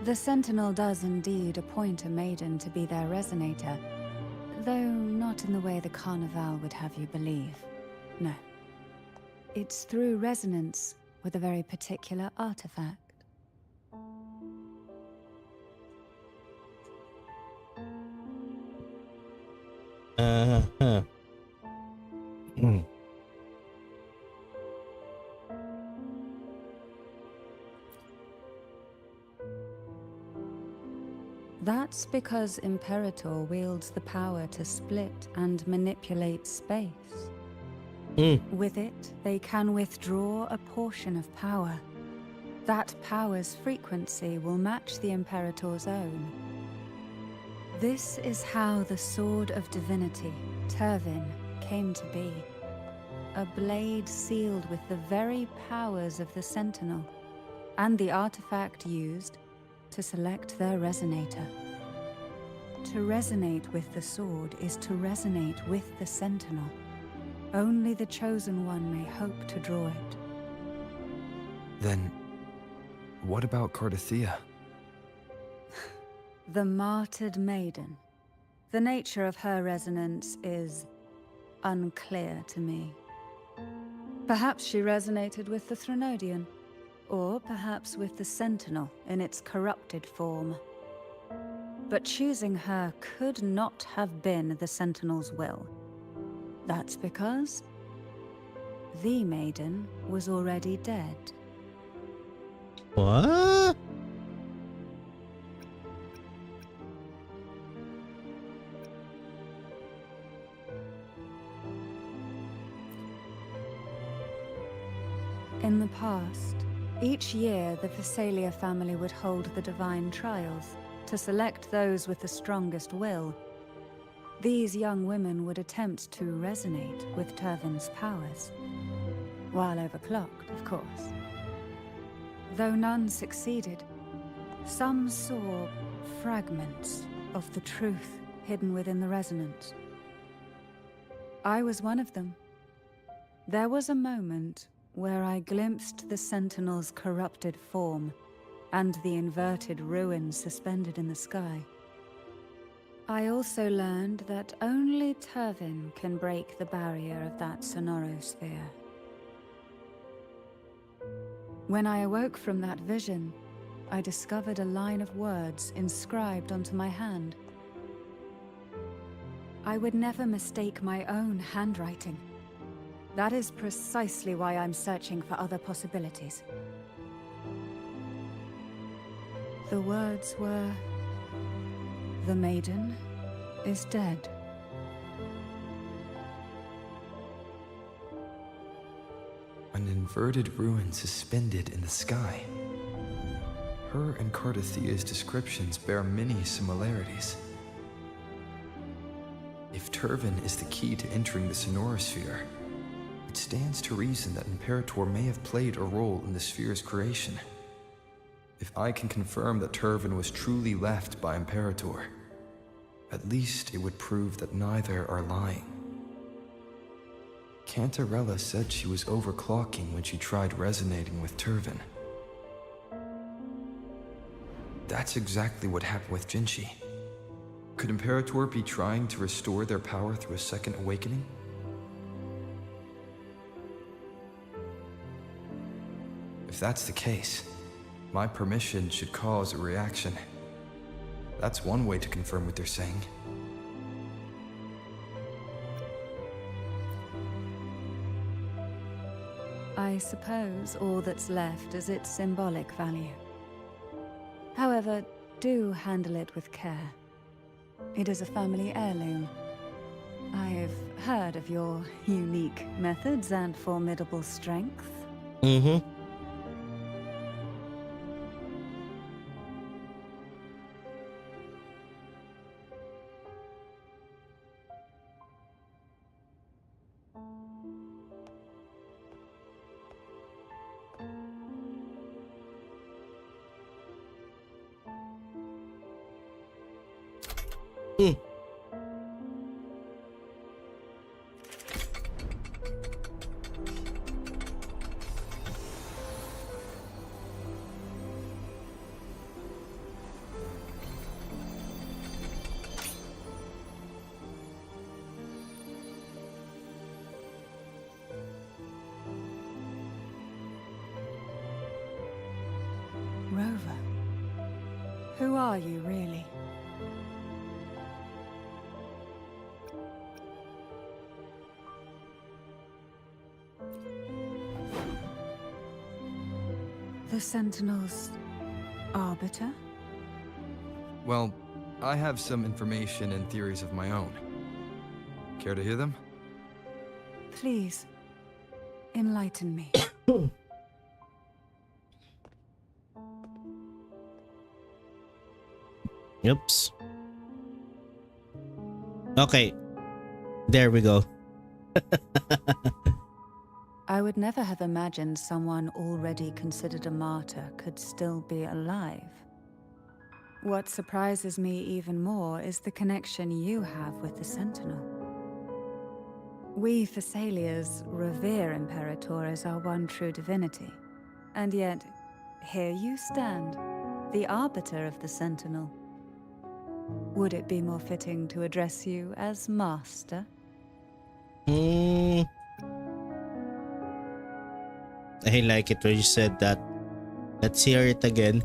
S8: The Sentinel does indeed appoint a maiden to be their resonator, though not in the way the Carnival would have you believe. No. It's through resonance with a very particular artifact.
S1: Uh-huh.
S8: That's because Imperator wields the power to split and manipulate space. With it, they can withdraw a portion of power. That power's frequency will match the Imperator's own. This is how the Sword of Divinity, Turvin, came to be. A blade sealed with the very powers of the Sentinel, and the artifact used to select their resonator. To resonate with the sword is to resonate with the Sentinel. Only the Chosen One may hope to draw it.
S4: Then, what about Cardathea?
S8: The martyred maiden. The nature of her resonance is unclear to me. Perhaps she resonated with the Threnodian, or perhaps with the Sentinel in its corrupted form. But choosing her could not have been the Sentinel's will. That's because the maiden was already dead.
S1: What?
S8: In the past, each year the Phasalia family would hold the Divine Trials to select those with the strongest will. These young women would attempt to resonate with Turvin's powers, while overclocked, of course. Though none succeeded, some saw fragments of the truth hidden within the resonance. I was one of them. There was a moment where I glimpsed the Sentinel's corrupted form and the inverted ruins suspended in the sky. I also learned that only Turvin can break the barrier of that sonorosphere. When I awoke from that vision, I discovered a line of words inscribed onto my hand. I would never mistake my own handwriting. That is precisely why I'm searching for other possibilities. The words were, "The maiden is dead."
S4: An inverted ruin suspended in the sky. Her and Cardathia's descriptions bear many similarities. If Turvin is the key to entering the sonorosphere, it stands to reason that Imperator may have played a role in the sphere's creation. If I can confirm that Turvin was truly left by Imperator, at least it would prove that neither are lying. Cantarella said she was overclocking when she tried resonating with Turvin. That's exactly what happened with Jinchi. Could Imperator be trying to restore their power through a second awakening? If that's the case, my permission should cause a reaction. That's one way to confirm what they're saying.
S8: I suppose all that's left is its symbolic value. However, do handle it with care. It is a family heirloom. I've heard of your unique methods and formidable strength.
S1: Mm-hmm.
S8: Rover, who are you really? The Sentinel's arbiter?
S4: Well, I have some information and theories of my own. Care to hear them?
S8: Please, enlighten me.
S1: Oops. Okay. There we go.
S8: I would never have imagined someone already considered a martyr could still be alive. What surprises me even more is the connection you have with the Sentinel. We Thessalians revere Imperator as our one true divinity. And yet, here you stand, the arbiter of the Sentinel. Would it be more fitting to address you as Master?
S1: I like it when you said that. Let's hear it again.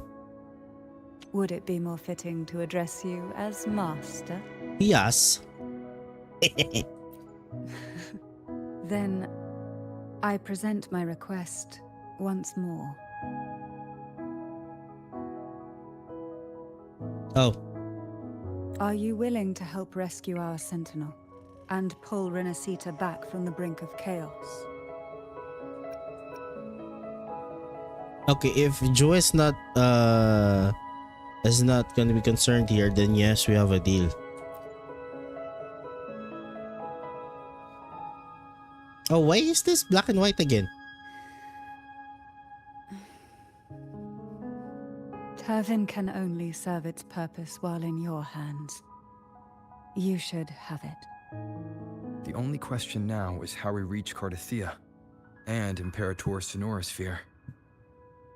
S8: Would it be more fitting to address you as Master?
S1: Yes.
S8: Then, I present my request once more.
S1: Oh.
S8: Are you willing to help rescue our Sentinel and pull Renacita back from the brink of chaos?
S1: Okay, if Joe is not gonna be concerned here, then yes, we have a deal. Oh, why is this black and white again?
S8: Turvin can only serve its purpose while in your hands. You should have it.
S4: The only question now is how we reach Cardathia and Imperator's sonorosphere.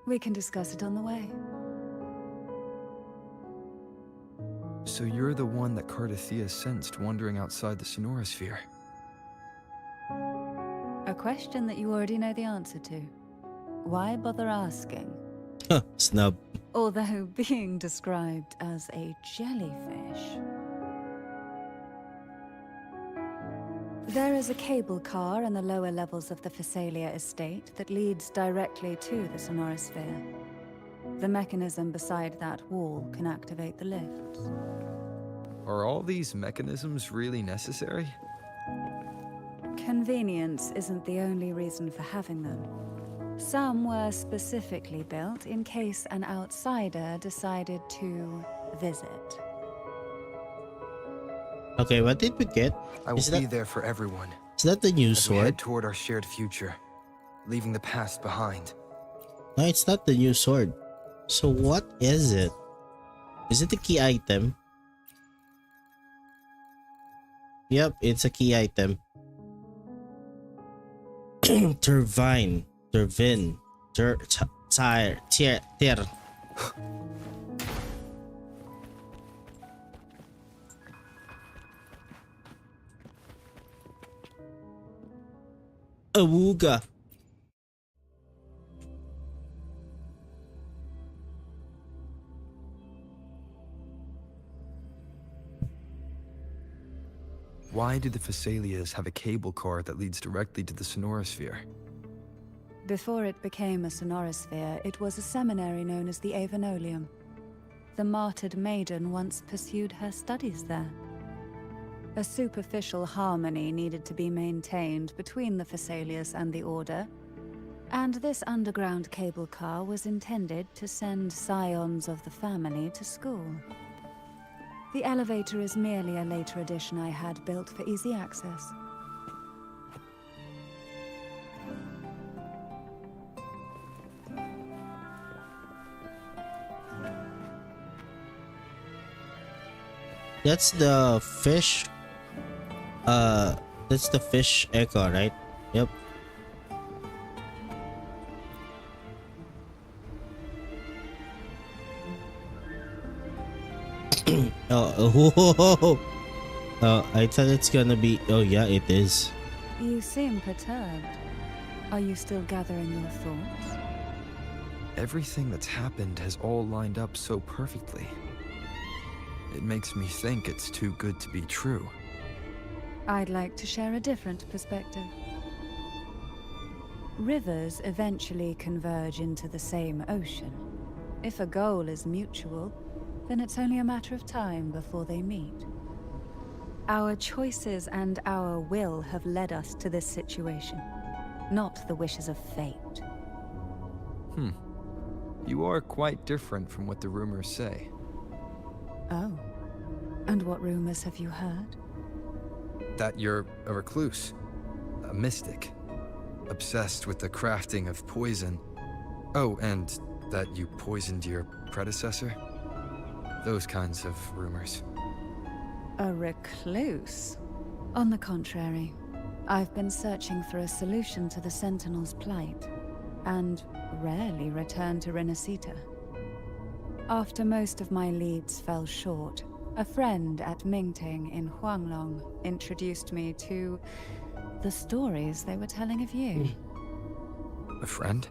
S8: We can discuss it on the way.
S4: So you're the one that Cardathea sensed wandering outside the Sonorosphere.
S8: A question that you already know the answer to. Why bother asking?
S1: Snub.
S8: Although being described as a jellyfish. There is a cable car in the lower levels of the Phasalia estate that leads directly to the Sonorosphere. The mechanism beside that wall can activate the lifts.
S4: Are all these mechanisms really necessary?
S8: Convenience isn't the only reason for having them. Some were specifically built in case an outsider decided to visit.
S1: Okay, what did we get?
S4: I will be there for everyone.
S1: Is that the new
S4: as we head
S1: sword?
S4: toward our shared future, leaving the past behind.
S1: No, it's not the new sword. So what is it? Is it a key item? Yep, it's a key item. Turbine. Turbine. Tire. Tier. Awooga.
S4: Why do the Phasalias have a cable car that leads directly to the Sonorosphere?
S8: Before it became a Sonorosphere, it was a seminary known as the Avenolium. The martyred maiden once pursued her studies there. A superficial harmony needed to be maintained between the Phasalias and the Order, and this underground cable car was intended to send scions of the family to school. The elevator is merely a later addition I had built for easy access.
S1: That's the fish. That's the fish echo, right? Yep. Oh, I thought it's gonna be. Oh, yeah, it is.
S8: You seem perturbed. Are you still gathering your thoughts?
S4: Everything that's happened has all lined up so perfectly. It makes me think it's too good to be true.
S8: I'd like to share a different perspective. Rivers eventually converge into the same ocean. If a goal is mutual, then it's only a matter of time before they meet. Our choices and our will have led us to this situation, not the wishes of fate.
S4: You are quite different from what the rumors say.
S8: Oh, and what rumors have you heard?
S4: That you're a recluse, a mystic, obsessed with the crafting of poison. Oh, and that you poisoned your predecessor? Those kinds of rumors.
S8: A recluse? On the contrary, I've been searching for a solution to the Sentinel's plight, and rarely return to Renacita. After most of my leads fell short, a friend at Mingting in Huanglong introduced me to the stories they were telling of you.
S4: A friend?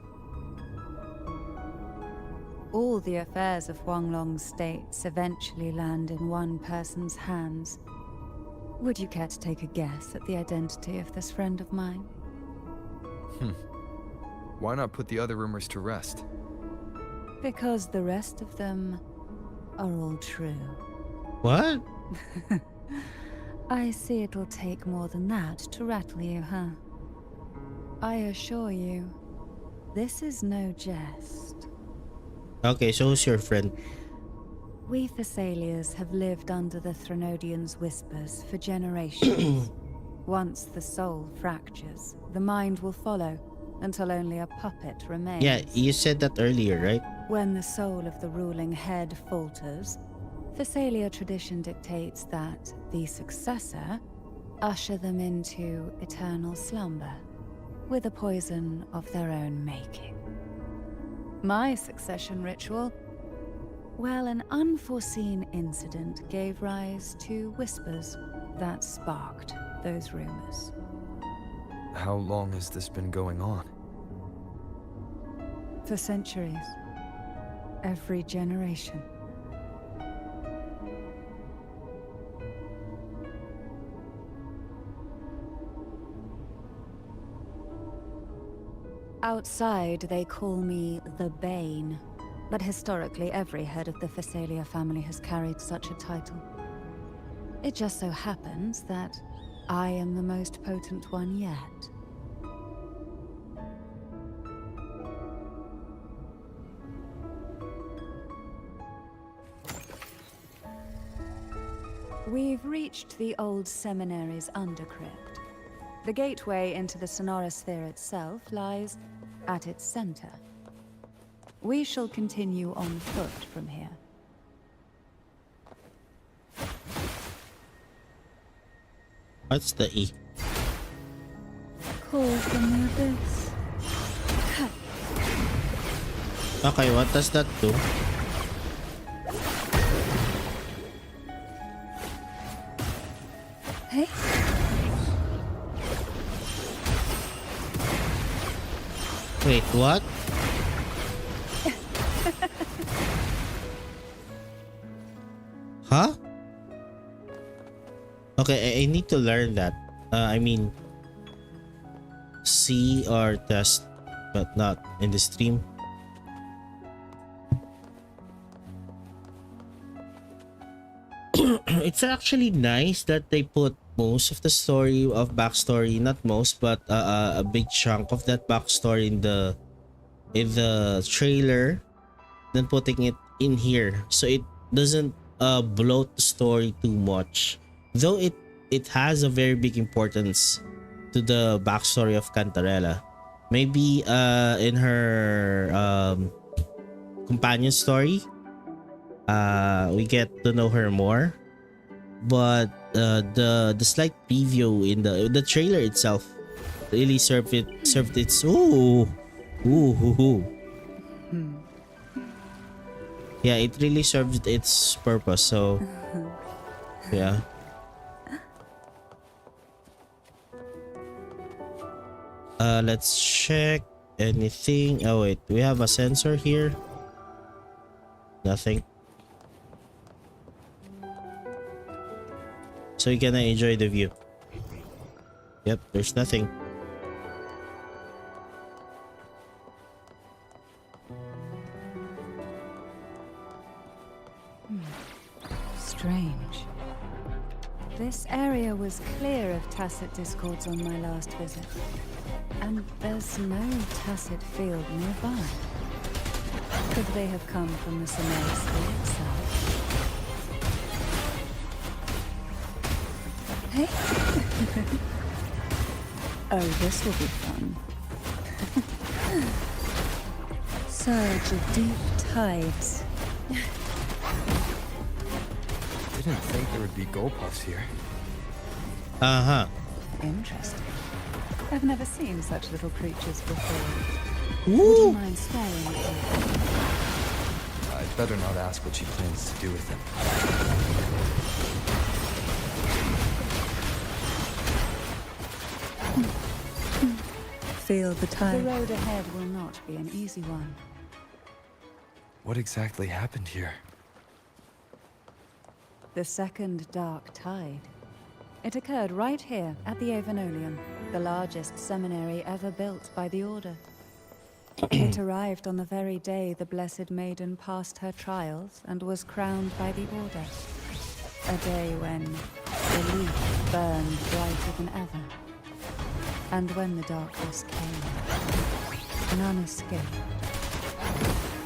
S8: All the affairs of Huanglong's states eventually land in one person's hands. Would you care to take a guess at the identity of this friend of mine?
S4: Why not put the other rumors to rest?
S8: Because the rest of them are all true.
S1: What?
S8: I see it'll take more than that to rattle you, huh? I assure you, this is no jest.
S1: Okay, so who's your friend?
S8: We Thessalians have lived under the Threnodians' whispers for generations. Once the soul fractures, the mind will follow, until only a puppet remains.
S1: Yeah, you said that earlier, right?
S8: When the soul of the ruling head falters, Thessalia tradition dictates that the successor usher them into eternal slumber, with a poison of their own making. My succession ritual Well, an unforeseen incident gave rise to whispers that sparked those rumors.
S4: How long has this been going on?
S8: For centuries. Every generation. Outside, they call me the Bane. But historically, every head of the Phasalia family has carried such a title. It just so happens that I am the most potent one yet. We've reached the old seminary's undercrypt. The gateway into the Sonorosphere itself lies at its center. We shall continue on foot from here.
S1: What's the E?
S8: Call from the abyss.
S1: Okay, what does that do?
S8: Hey?
S1: Wait, what? Huh? Okay, I need to learn that. I mean, see or test, but not in the stream. It's actually nice that they put most of the story of backstory, not most, but a big chunk of that backstory in the trailer, then putting it in here, so it doesn't bloat the story too much. Though it has a very big importance to the backstory of Cantarella. Maybe in her companion story, we get to know her more. But the slight preview in the trailer itself really served its yeah, it really served its purpose. So yeah. Let's check anything. Oh wait, we have a sensor here. Nothing. So you can enjoy the view. Yep, there's nothing.
S8: Strange. This area was clear of tacit discords on my last visit. And there's no tacit field nearby. Could they have come from the Sonorosphere itself? Hey? Oh, this will be fun. Surge of deep tides.
S4: Didn't think there would be Gulpuffs here.
S1: Uh-huh.
S8: Interesting. I've never seen such little creatures before.
S1: Woo!
S8: Would you mind staring at them?
S4: I'd better not ask what she plans to do with them.
S8: Feel the tide. The road ahead will not be an easy one.
S4: What exactly happened here?
S8: The second dark tide. It occurred right here at the Avenolium, the largest seminary ever built by the Order. It arrived on the very day the Blessed Maiden passed her trials and was crowned by the Order. A day when the leaf burned brighter than ever. And when the darkness came, none escaped.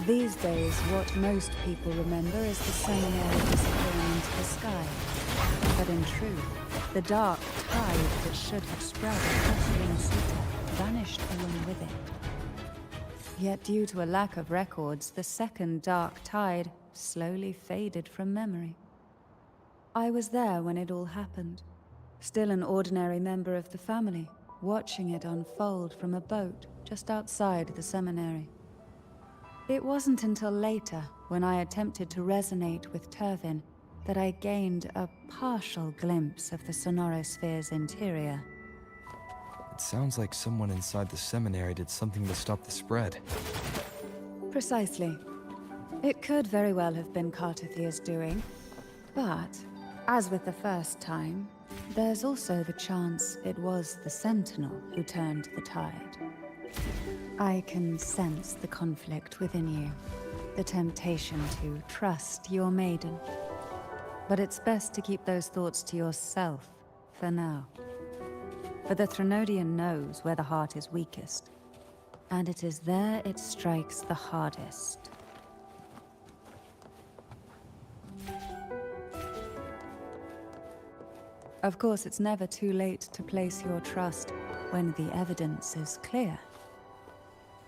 S8: These days, what most people remember is the seminary disappearing into the sky. But in truth, the dark tide that should have spread across Ringcita vanished along with it. Yet due to a lack of records, the second dark tide slowly faded from memory. I was there when it all happened, still an ordinary member of the family, watching it unfold from a boat just outside the seminary. It wasn't until later, when I attempted to resonate with Turvin, that I gained a partial glimpse of the Sonorosphere's interior.
S4: It sounds like someone inside the seminary did something to stop the spread.
S8: Precisely. It could very well have been Cartathea's doing, but, as with the first time, there's also the chance it was the Sentinel who turned the tide. I can sense the conflict within you, the temptation to trust your maiden. But it's best to keep those thoughts to yourself for now. For the Threnodian knows where the heart is weakest, and it is there it strikes the hardest. Of course, it's never too late to place your trust when the evidence is clear.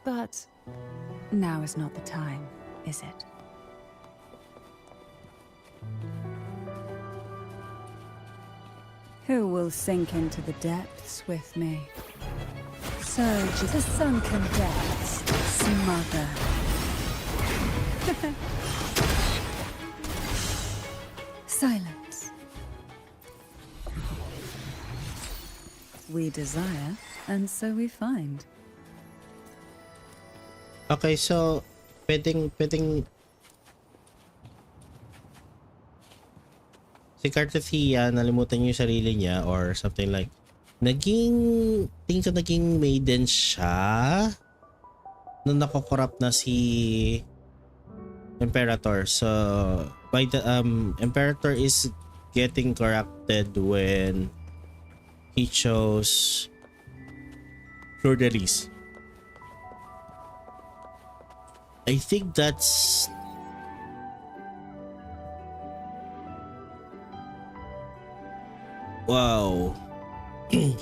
S8: But now is not the time, is it? Who will sink into the depths with me? Surge the sunken depths, smother. Silence. We desire, and so we find.
S1: Okay, so pwedeng si Cartathea nalimutan niya yung sarili niya or something like tingin ko naging maiden siya nung nakokorrupt na si Imperator. So by the Imperator is getting corrupted when he chose Fleur-de-Lis. I think that's wow.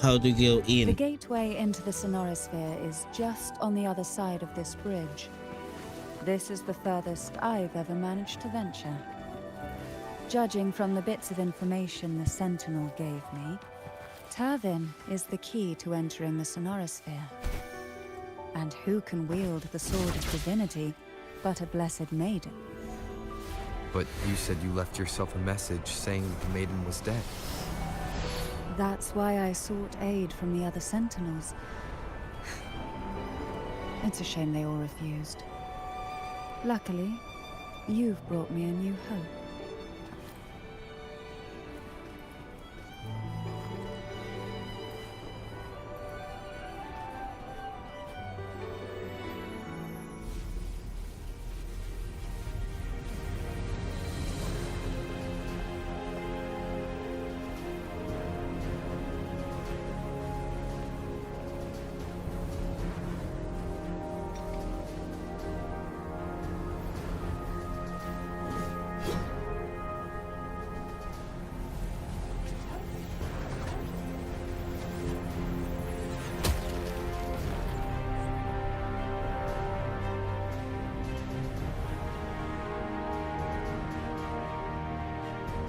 S1: How do you go in?
S8: The gateway into the Sonorosphere is just on the other side of this bridge. This is the furthest I've ever managed to venture. Judging from the bits of information the Sentinel gave me, Turvin is the key to entering the Sonorosphere. And who can wield the Sword of Divinity but a blessed maiden?
S4: But you said you left yourself a message saying the maiden was dead.
S8: That's why I sought aid from the other Sentinels. It's a shame they all refused. Luckily, you've brought me a new hope.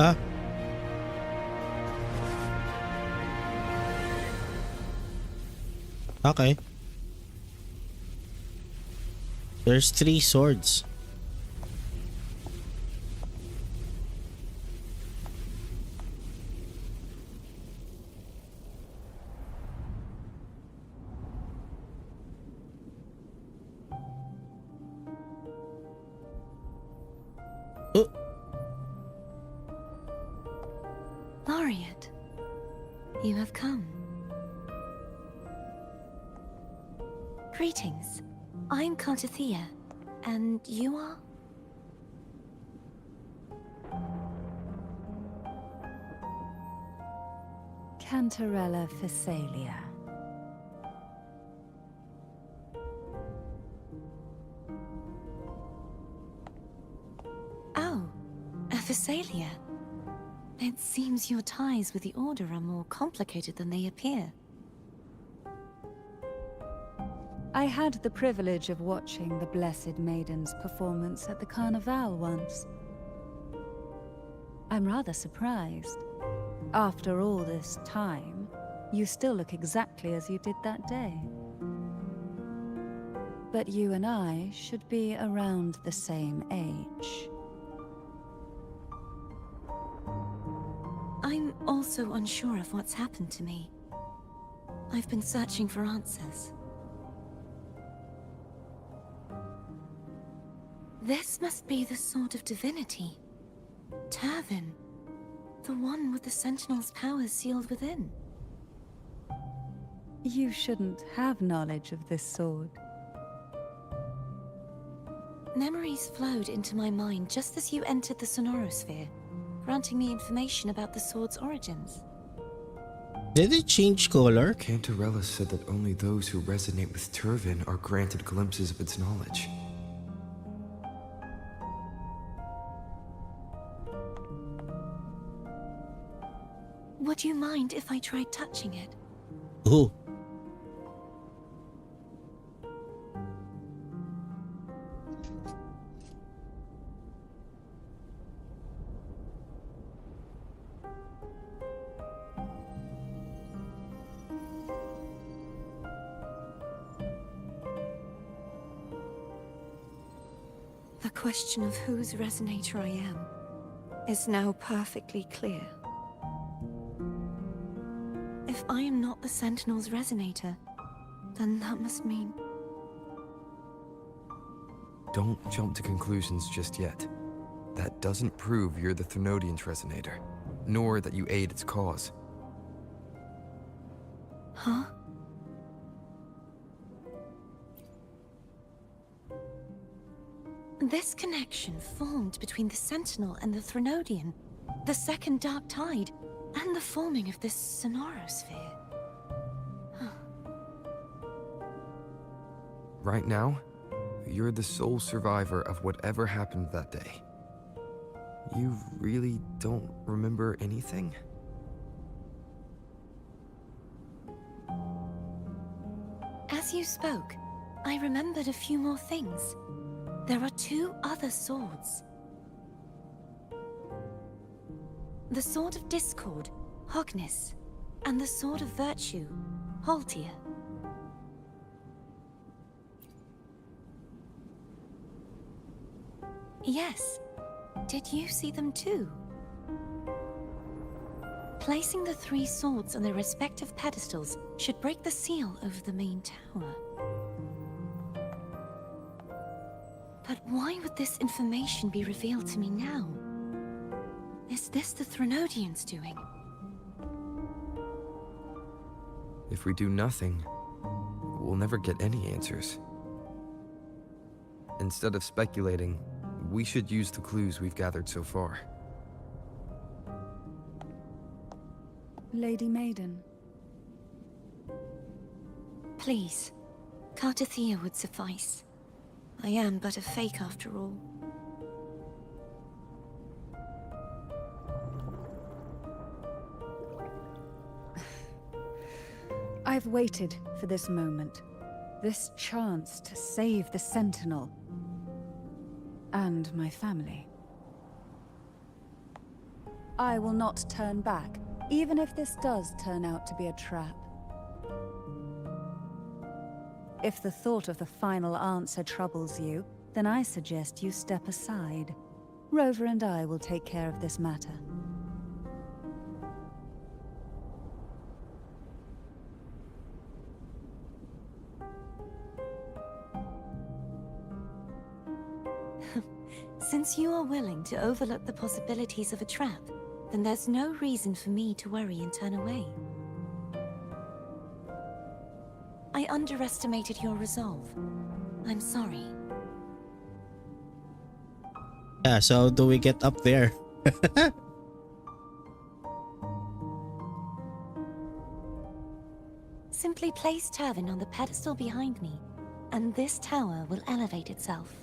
S1: Huh? Okay. There's 3 swords. Oh.
S3: Laureate, you have come. Greetings. I'm Cartathea, and you are?
S8: Cantarella Physalia.
S3: Oh, a Physalia. It seems your ties with the Order are more complicated than they appear.
S8: I had the privilege of watching the Blessed Maiden's performance at the Carnival once. I'm rather surprised. After all this time, you still look exactly as you did that day. But you and I should be around the same age.
S3: I'm also unsure of what's happened to me. I've been searching for answers. This must be the Sword of Divinity. Turvin. The one with the Sentinel's powers sealed within.
S8: You shouldn't have knowledge of this sword.
S3: Memories flowed into my mind just as you entered the Sonorosphere, granting me information about the sword's origins.
S1: Did it change color?
S4: Cantarella said that only those who resonate with Turvin are granted glimpses of its knowledge.
S3: Would you mind if I tried touching it?
S1: Ooh.
S3: The question of whose resonator I am is now perfectly clear. If I am not the Sentinel's resonator, then that must mean...
S4: Don't jump to conclusions just yet. That doesn't prove you're the Thermodian's resonator, nor that you aid its cause.
S3: Huh? This connection formed between the Sentinel and the Thermodian, the second Dark Tide, and the forming of this Sonorosphere.
S4: Right now, you're the sole survivor of whatever happened that day. You really don't remember anything?
S3: As you spoke, I remembered a few more things. There are 2 other swords. The Sword of Discord, Hognis, and the Sword of Virtue, Haltia. Yes. Did you see them too? Placing the 3 swords on their respective pedestals should break the seal over the main tower. But why would this information be revealed to me now? Is this the Thermodian's doing?
S4: If we do nothing, we'll never get any answers. Instead of speculating, we should use the clues we've gathered so far.
S8: Lady Maiden.
S3: Please, Cartathea would suffice. I am but a fake after all.
S8: I've waited for this moment. This chance to save the Sentinel. And my family. I will not turn back, even if this does turn out to be a trap. If the thought of the final answer troubles you, then I suggest you step aside. Rover and I will take care of this matter.
S3: Since you are willing to overlook the possibilities of a trap, then there's no reason for me to worry and turn away. I underestimated your resolve. I'm sorry.
S1: Yeah, so do we get up there?
S3: Simply place Turvin on the pedestal behind me, and this tower will elevate itself.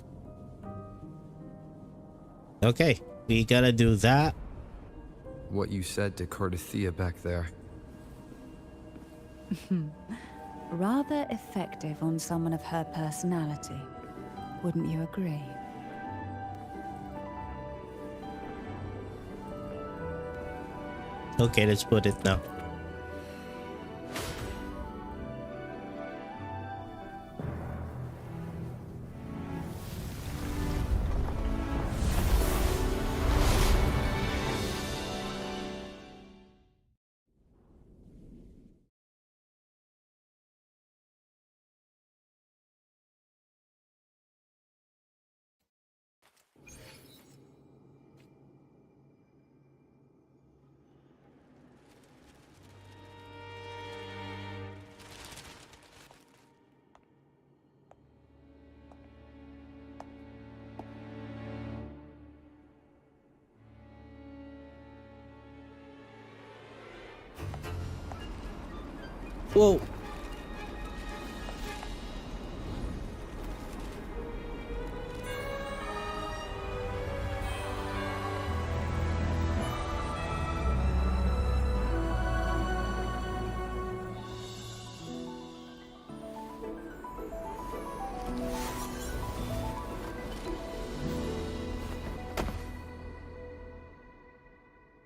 S1: Okay, we gotta do that.
S4: What you said to Cartathea back there.
S8: Rather effective on someone of her personality. Wouldn't you agree?
S1: Okay, let's put it now. Whoa.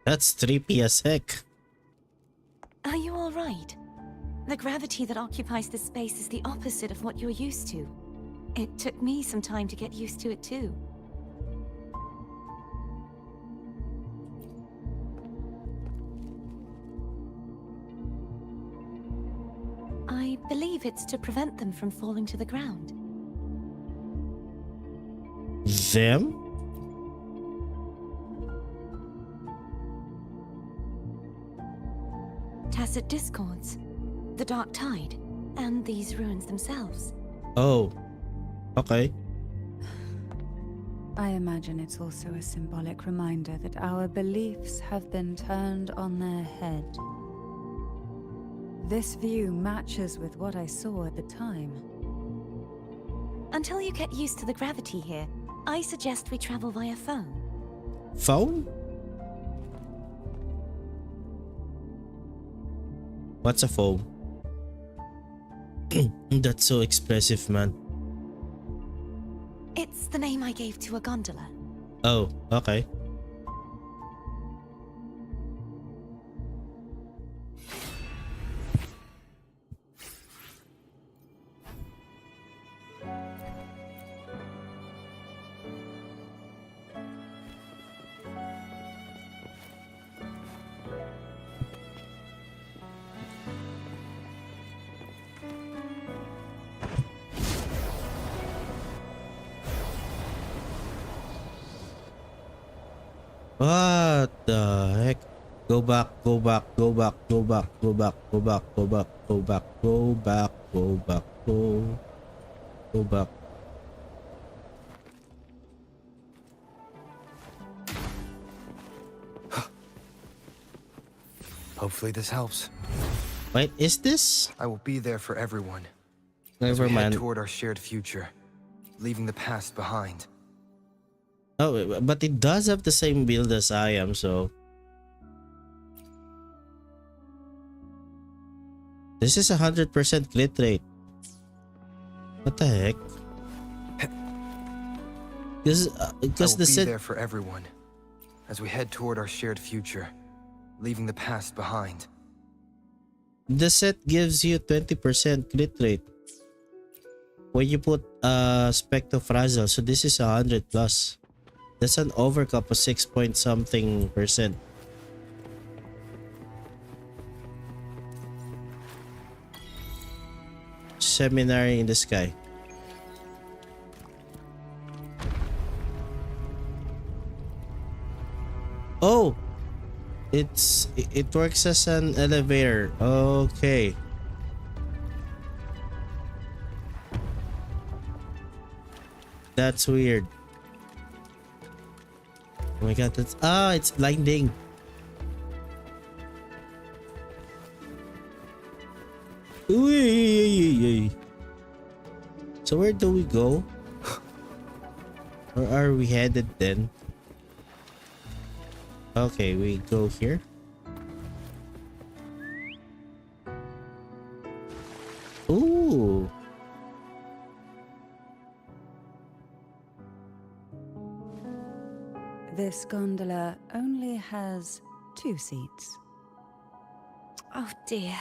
S1: That's trippy as heck.
S3: Are you all right? The gravity that occupies this space is the opposite of what you're used to. It took me some time to get used to it too. I believe it's to prevent them from falling to the ground.
S1: Them?
S3: Tacit discords, the dark tide, and these ruins themselves.
S1: Oh. Okay.
S8: I imagine it's also a symbolic reminder that our beliefs have been turned on their head. This view matches with what I saw at the time.
S3: Until you get used to the gravity here, I suggest we travel via phone.
S1: Phone? What's a phone? That's so expressive, man.
S3: It's the name I gave to a gondola.
S1: Oh, okay. What the heck? Go back, go back, go back, go back, go back, go back, go back, go back, go back, go back, go back.
S4: Hopefully this helps.
S1: Wait, is this?
S4: I will be there for everyone as
S1: Never
S4: we head
S1: mind.
S4: toward our shared future, leaving the past behind.
S1: Oh, but it does have the same build as I am, so. This is 100% crit rate. What the heck? Because
S4: I will
S1: the
S4: be
S1: set.
S4: there for everyone as we head toward our shared future, leaving the past behind.
S1: The set gives you 20% crit rate when you put Spectre Frazzle, so this is 100 plus. That's an overcup of 6 point something percent. Seminary in the sky. Oh, it works as an elevator. Okay. That's weird. Oh my god, that's it's blinding. Ooh, so where do we go? Where are we headed then? Okay, we go here. Ooh.
S8: This gondola only has 2 seats.
S3: Oh dear,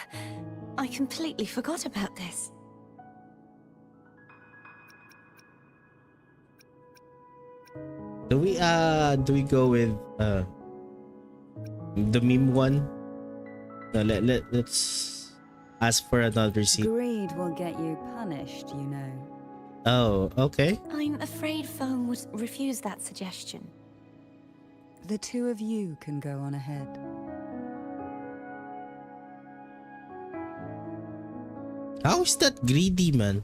S3: I completely forgot about this.
S1: Do we go with the meme one? No, let's ask for another seat.
S8: Greed will get you punished, you know.
S1: Oh, okay.
S3: I'm afraid phone would refuse that suggestion.
S8: The 2 of you can go on ahead.
S1: How is that greedy, man?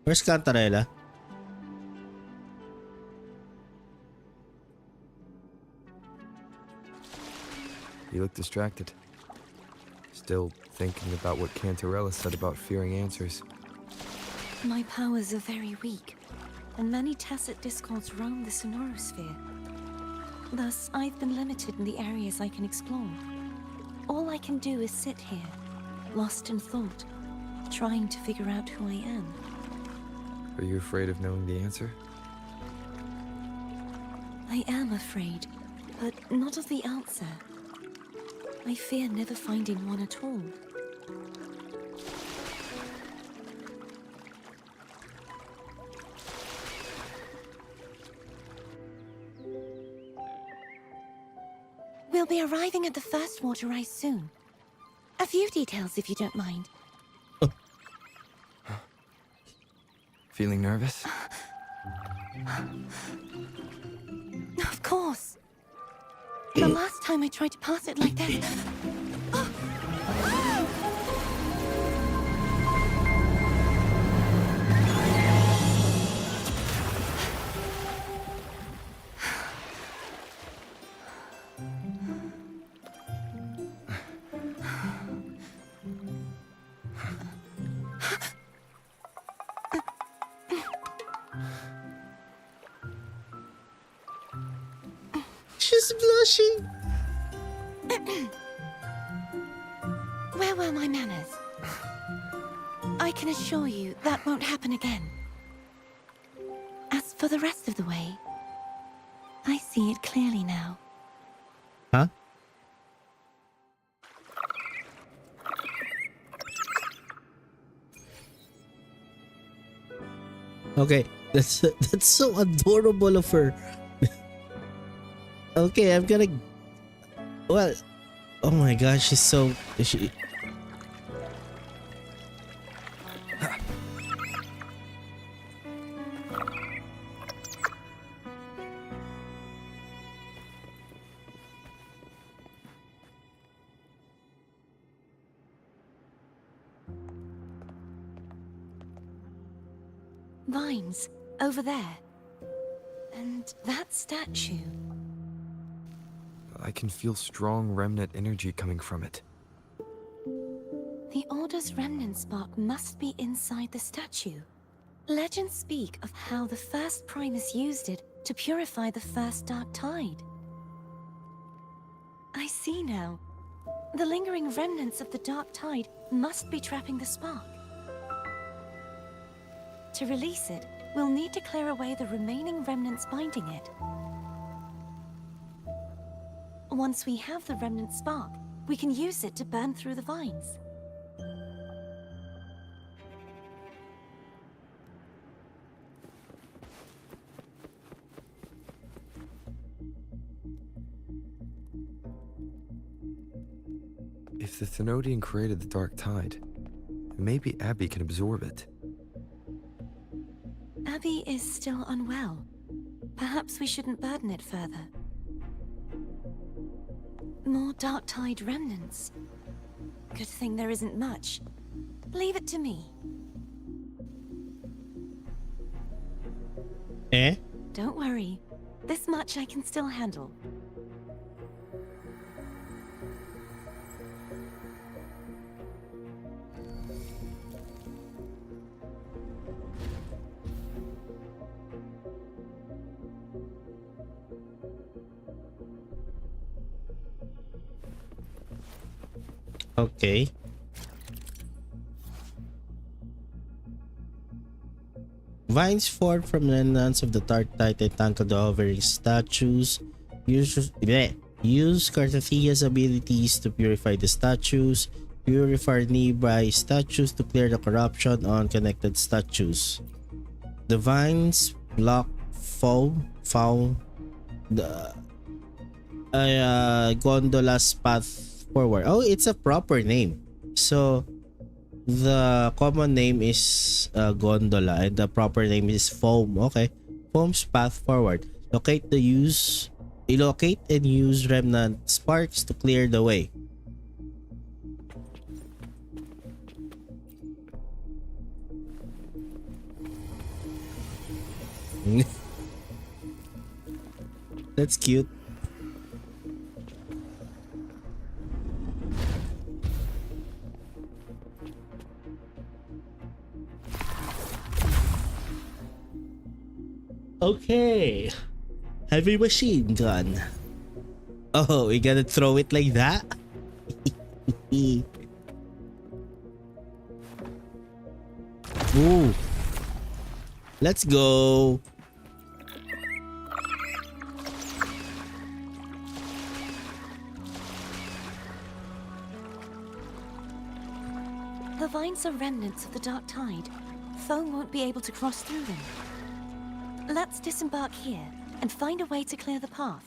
S1: Where's Cantarella?
S4: You look distracted. Still thinking about what Cantarella said about fearing answers.
S3: My powers are very weak, and many tacit discords roam the Sonorosphere. Thus, I've been limited in the areas I can explore. All I can do is sit here, lost in thought, trying to figure out who I am.
S4: Are you afraid of knowing the answer?
S3: I am afraid, but not of the answer. I fear never finding one at all. We'll be arriving at the first water ice soon. A few details, if you don't mind.
S4: Feeling nervous?
S3: Of course. The last time I tried to pass it like this...
S1: She's blushing.
S3: Where were my manners? I can assure you that won't happen again. As for the rest of the way, I see it clearly now.
S1: Huh? Okay, that's so adorable of her. Okay, I'm gonna. Well, oh my gosh, she's so.
S3: Vines, over there. And that statue.
S4: I can feel strong remnant energy coming from it.
S3: The Order's remnant spark must be inside the statue. Legends speak of how the first Primus used it to purify the first Dark Tide. I see now. The lingering remnants of the Dark Tide must be trapping the spark. To release it, we'll need to clear away the remaining remnants binding it. Once we have the remnant spark, we can use it to burn through the vines.
S4: If the Thenodian created the Dark Tide, maybe Abby can absorb it.
S3: Abby is still unwell. Perhaps we shouldn't burden it further. More Dark Tide remnants. Good thing there isn't much. Leave it to me.
S1: Eh?
S3: Don't worry. This much I can still handle.
S1: Okay. Vines formed from remnants of the Dark Tide entangle the hovering statues. Use Cartathia's abilities to purify the statues. Purify nearby statues to clear the corruption on connected statues. The vines block the gondola's path forward. Oh, it's a proper name. So the common name is gondola and the proper name is foam. Okay. Foam's path forward. Locate and use remnant sparks to clear the way. That's cute. Okay. Heavy machine gun. Oh, we gotta throw it like that? Ooh. Let's go.
S3: The vines are remnants of the dark tide. Foam won't be able to cross through them. Let's disembark here and find a way to clear the path.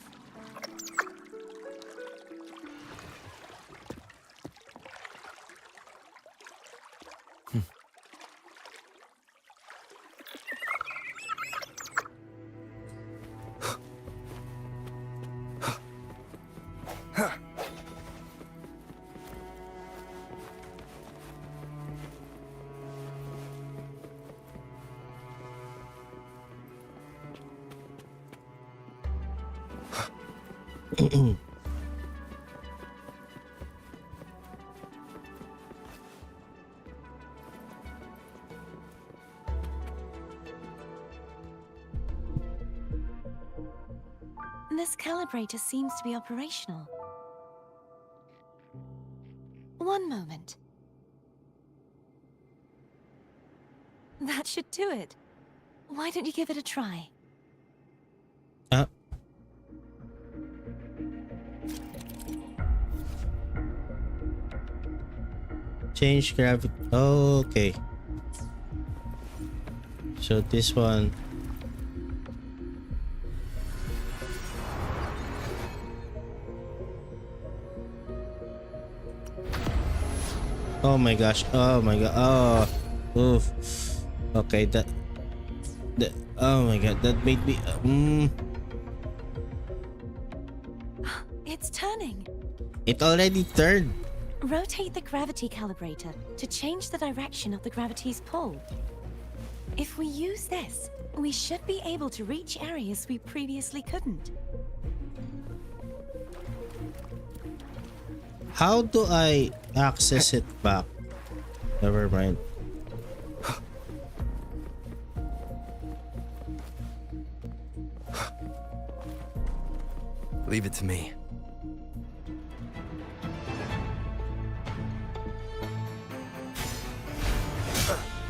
S3: This calibrator seems to be operational. One moment. That should do it. Why don't you give it a try?
S1: Change gravity. Oh, okay. So this one. Oh my gosh. Oh my god. Oh. Oof. Okay, that oh my god, that made me
S3: It's turning.
S1: It already turned.
S3: Rotate the gravity calibrator to change the direction of the gravity's pull. If we use this, we should be able to reach areas we previously couldn't.
S1: How do I access it back? Never mind.
S4: Leave it to me.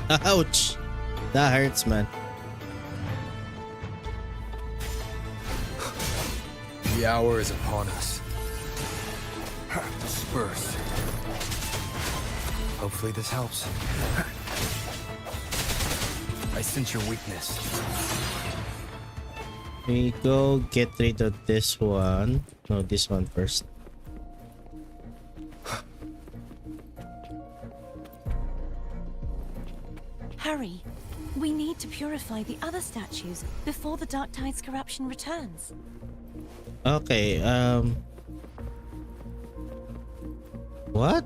S1: Ouch! That hurts, man.
S4: The hour is upon us. Disperse. Hopefully this helps. I sense your weakness.
S1: We go get rid of this one. No, this one first.
S3: Hurry. We need to purify the other statues before the Dark Tide's corruption returns.
S1: Okay, what?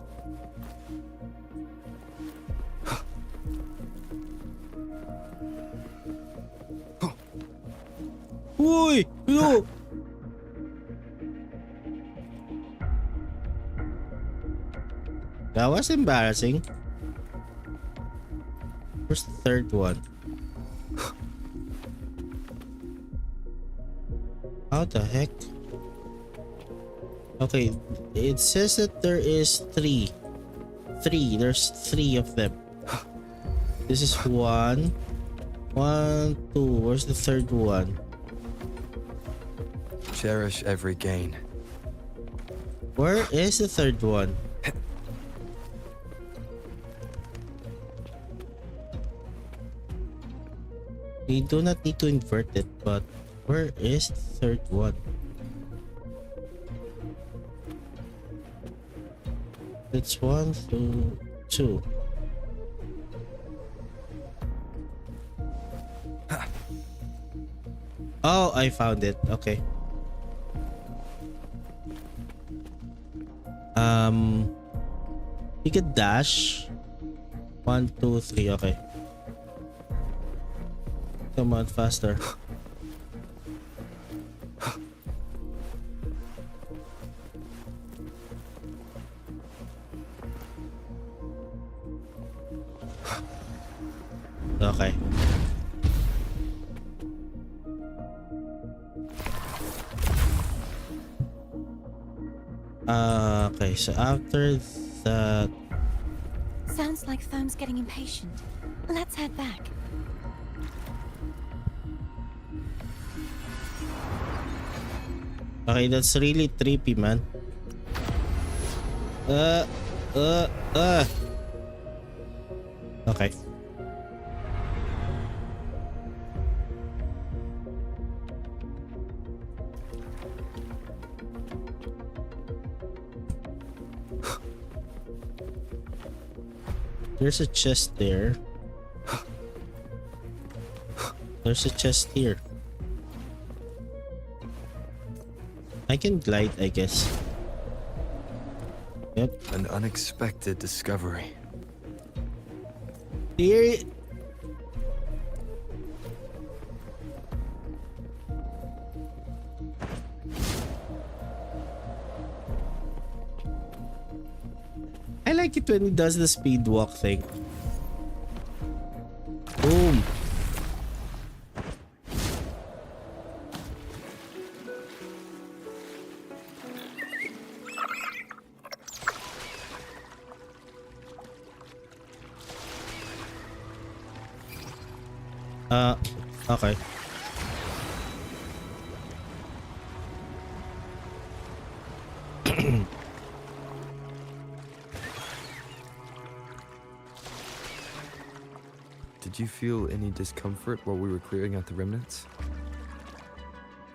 S1: Uy! No! That was embarrassing. Where's the third one? How the heck? Okay, it says that there is three. There's three of them. This is one. One, two. Where's the third one?
S4: Cherish every gain.
S1: Where is the third one? We do not need to invert it, but where is the third one? It's 1 through 2. Oh, I found it. Okay. You can dash. 1, 2, 3. Okay. Come on, faster. Okay. Okay, so after that,
S3: Sounds like Foam's getting impatient. Let's head back.
S1: okay, that's really trippy, man. Uh, uh, uh. Okay. There's a chest there. There's a chest here. I can glide, I guess. Yep.
S4: An unexpected discovery.
S1: Here. I like it when he does the speed walk thing. Boom. Okay.
S4: Did you feel any discomfort while we were clearing out the remnants?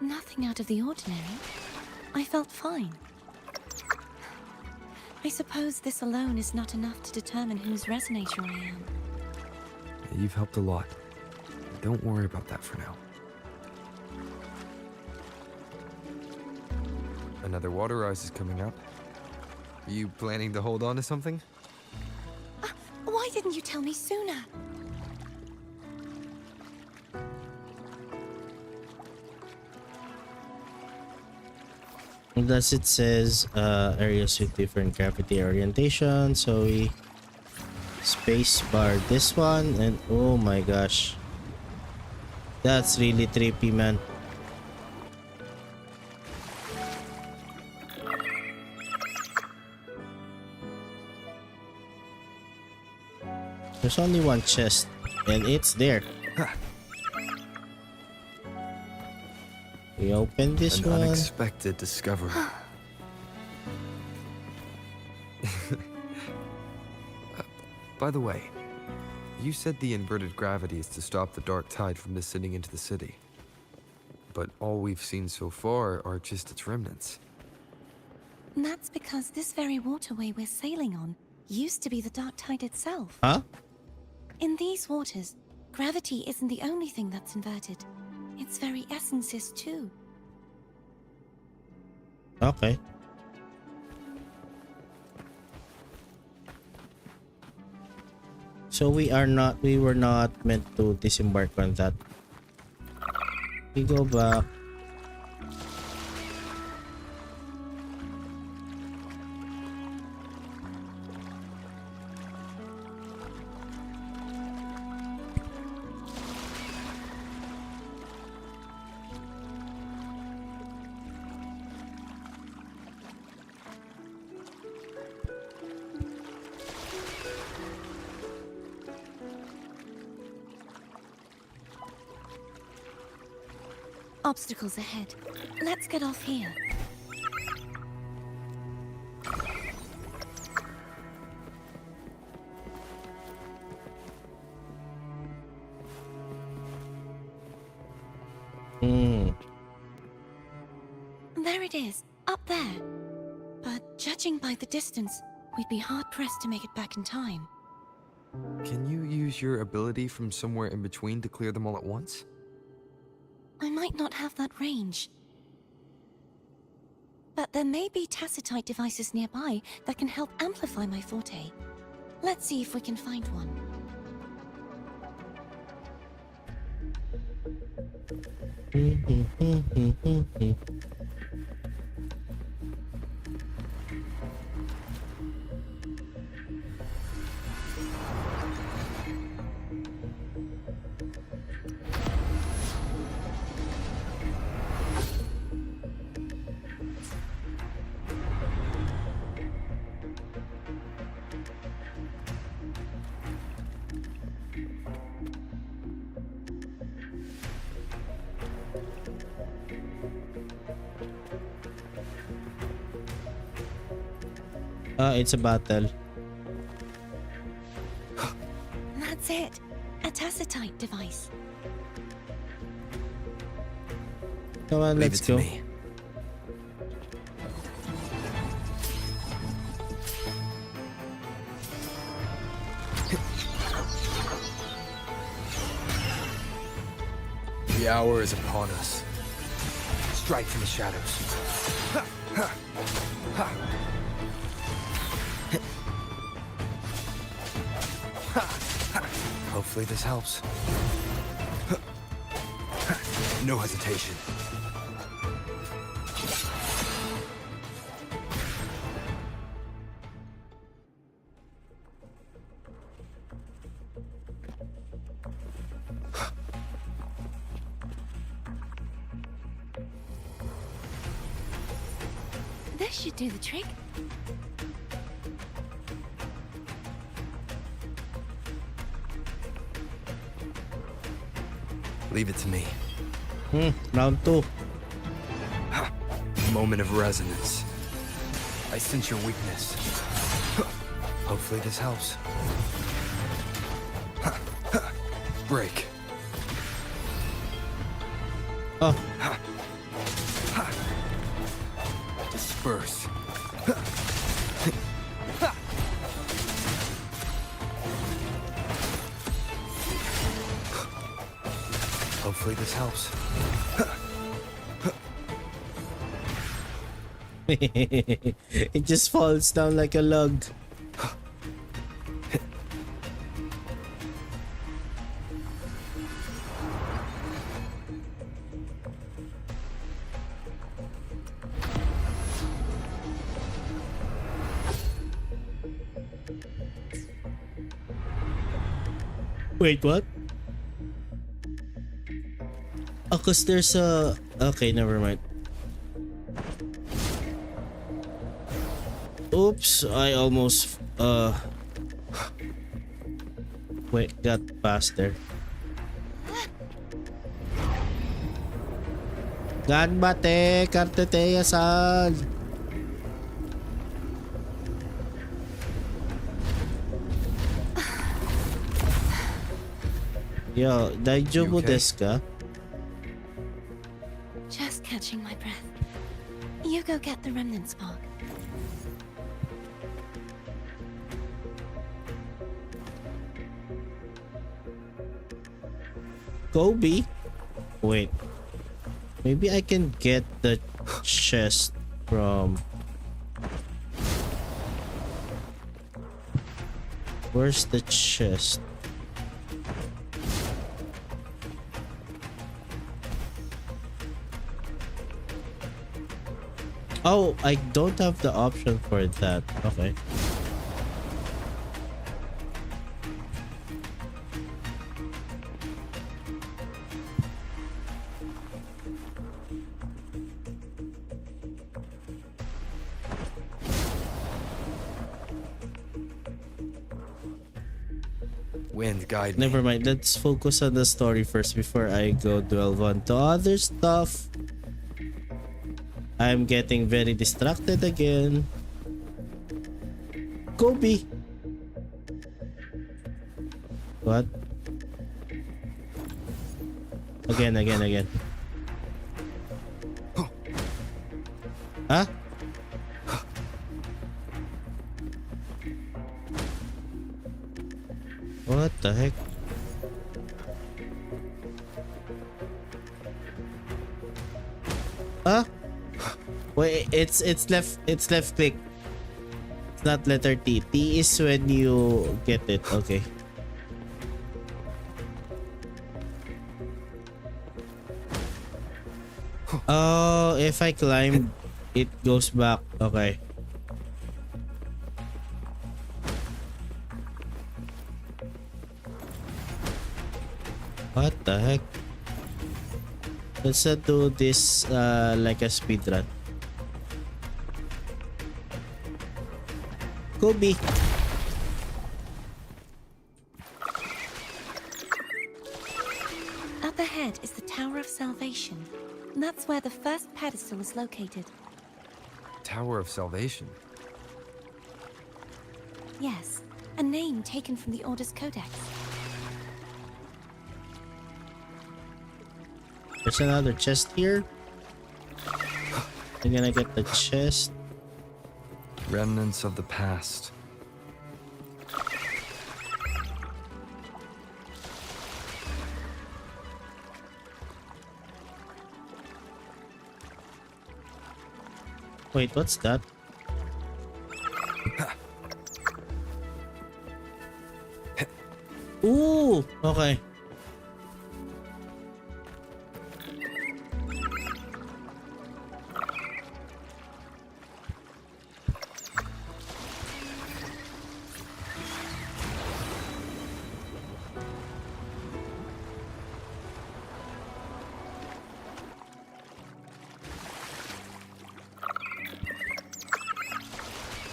S3: Nothing out of the ordinary. I felt fine. I suppose this alone is not enough to determine whose resonator I am.
S4: You've helped a lot. Don't worry about that for now. Another water rise is coming up. Are you planning to hold on to something?
S3: Why didn't you tell me sooner?
S1: Thus it says areas with different gravity orientation, so we space bar this one, and oh my gosh, that's really trippy, man. There's only one chest and it's there. We open this
S4: An
S1: one.
S4: unexpected discovery. By the way, you said the inverted gravity is to stop the dark tide from descending into the city. But all we've seen so far are just its remnants.
S3: That's because this very waterway we're sailing on used to be the dark tide itself.
S1: Huh?
S3: In these waters, gravity isn't the only thing that's inverted. Its very essence is too.
S1: Okay. So we were not meant to disembark on that. We go back.
S3: Obstacles ahead. Let's get off here. There it is, up there. But judging by the distance, we'd be hard-pressed to make it back in time.
S4: Can you use your ability from somewhere in between to clear them all at once?
S3: I might not have that range. But there may be tacitite devices nearby that can help amplify my forte. Let's see if we can find one.
S1: It's a battle.
S3: That's it. A tacitite device.
S1: Come on,
S4: Leave
S1: let's
S4: it to
S1: go.
S4: me. The hour is upon us. Strike from the shadows. Hopefully this helps. No hesitation.
S3: This should do the trick.
S4: Leave it to me.
S1: Round 2.
S4: Moment of resonance. I sense your weakness. Hopefully this helps. Break.
S1: Oh,
S4: Disperse. Hopefully this helps.
S1: it just falls down like a log. Wait, what? Oh, cause there's a... Okay, never mind. Oops, I almost... Wait, got past there. Ganbate, karteteya-san! Yo, daijoubu
S4: okay?
S1: desu ka?
S3: Just catching my breath. You go get the remnant spark.
S1: Kobe? Wait. Maybe I can get the chest from... Where's the chest? Oh, I don't have the option for that. Okay.
S4: Wind, guide me.
S1: Never mind. Let's focus on the story first before I go delve on to other stuff. I'm getting very distracted again. Kobe. What? Again. Huh? What the heck? Huh? Wait, it's left click. It's not letter T. T is when you get it. Okay. Oh, if I climb, it goes back. Okay. What the heck? Let's do this like a speedrun. Kobe.
S3: Up ahead is the Tower of Salvation. That's where the first pedestal is located.
S4: Tower of Salvation.
S3: Yes, a name taken from the Order's Codex.
S1: There's another chest here. I'm gonna get the chest.
S4: Remnants of the past.
S1: Wait, what's that? Ooh, okay.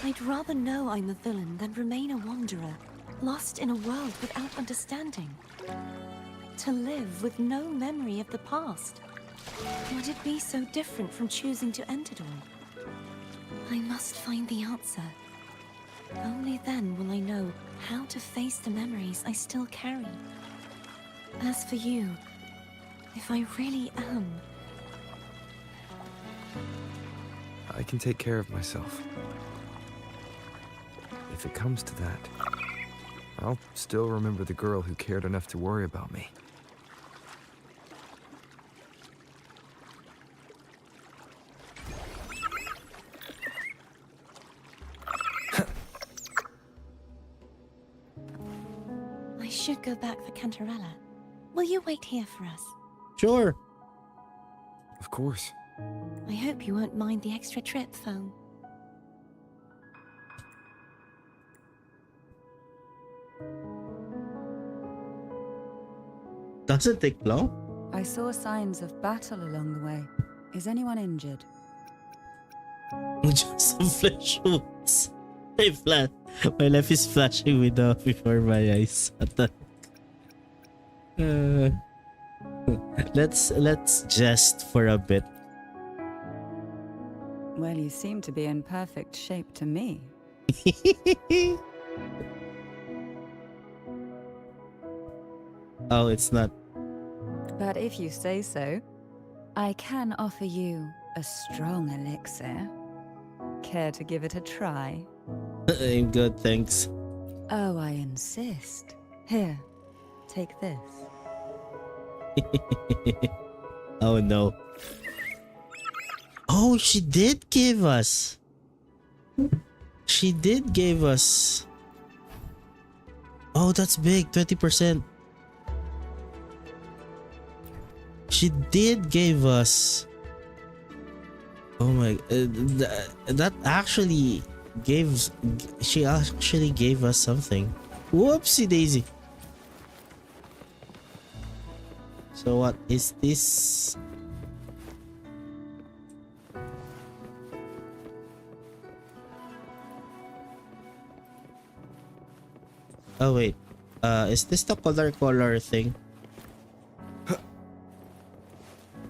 S3: I'd rather know I'm a villain than remain a wanderer, lost in a world without understanding. To live with no memory of the past. Would it be so different from choosing to end it all? I must find the answer. Only then will I know how to face the memories I still carry. As for you, if I really am...
S4: I can take care of myself. If it comes to that, I'll still remember the girl who cared enough to worry about me.
S3: I should go back for Cantarella. Will you wait here for us?
S1: Sure.
S4: Of course.
S3: I hope you won't mind the extra trip, Foam.
S1: Does it take long?
S8: I saw signs of battle along the way. Is anyone injured?
S1: Just some flesh wounds. My life is flashing with before my eyes. What the let's jest for a bit.
S8: Well, you seem to be in perfect shape to me.
S1: Oh, it's not.
S8: But if you say so, I can offer you a strong elixir. Care to give it a try?
S1: I'm good, thanks.
S8: Oh, I insist. Here, take this.
S1: Oh no. Oh, she did give us. She did give us. Oh, that's big. 20%. She did give us. Oh my. That actually gave. She actually gave us something. Whoopsie daisy. So what is this? Oh wait, is this the color thing?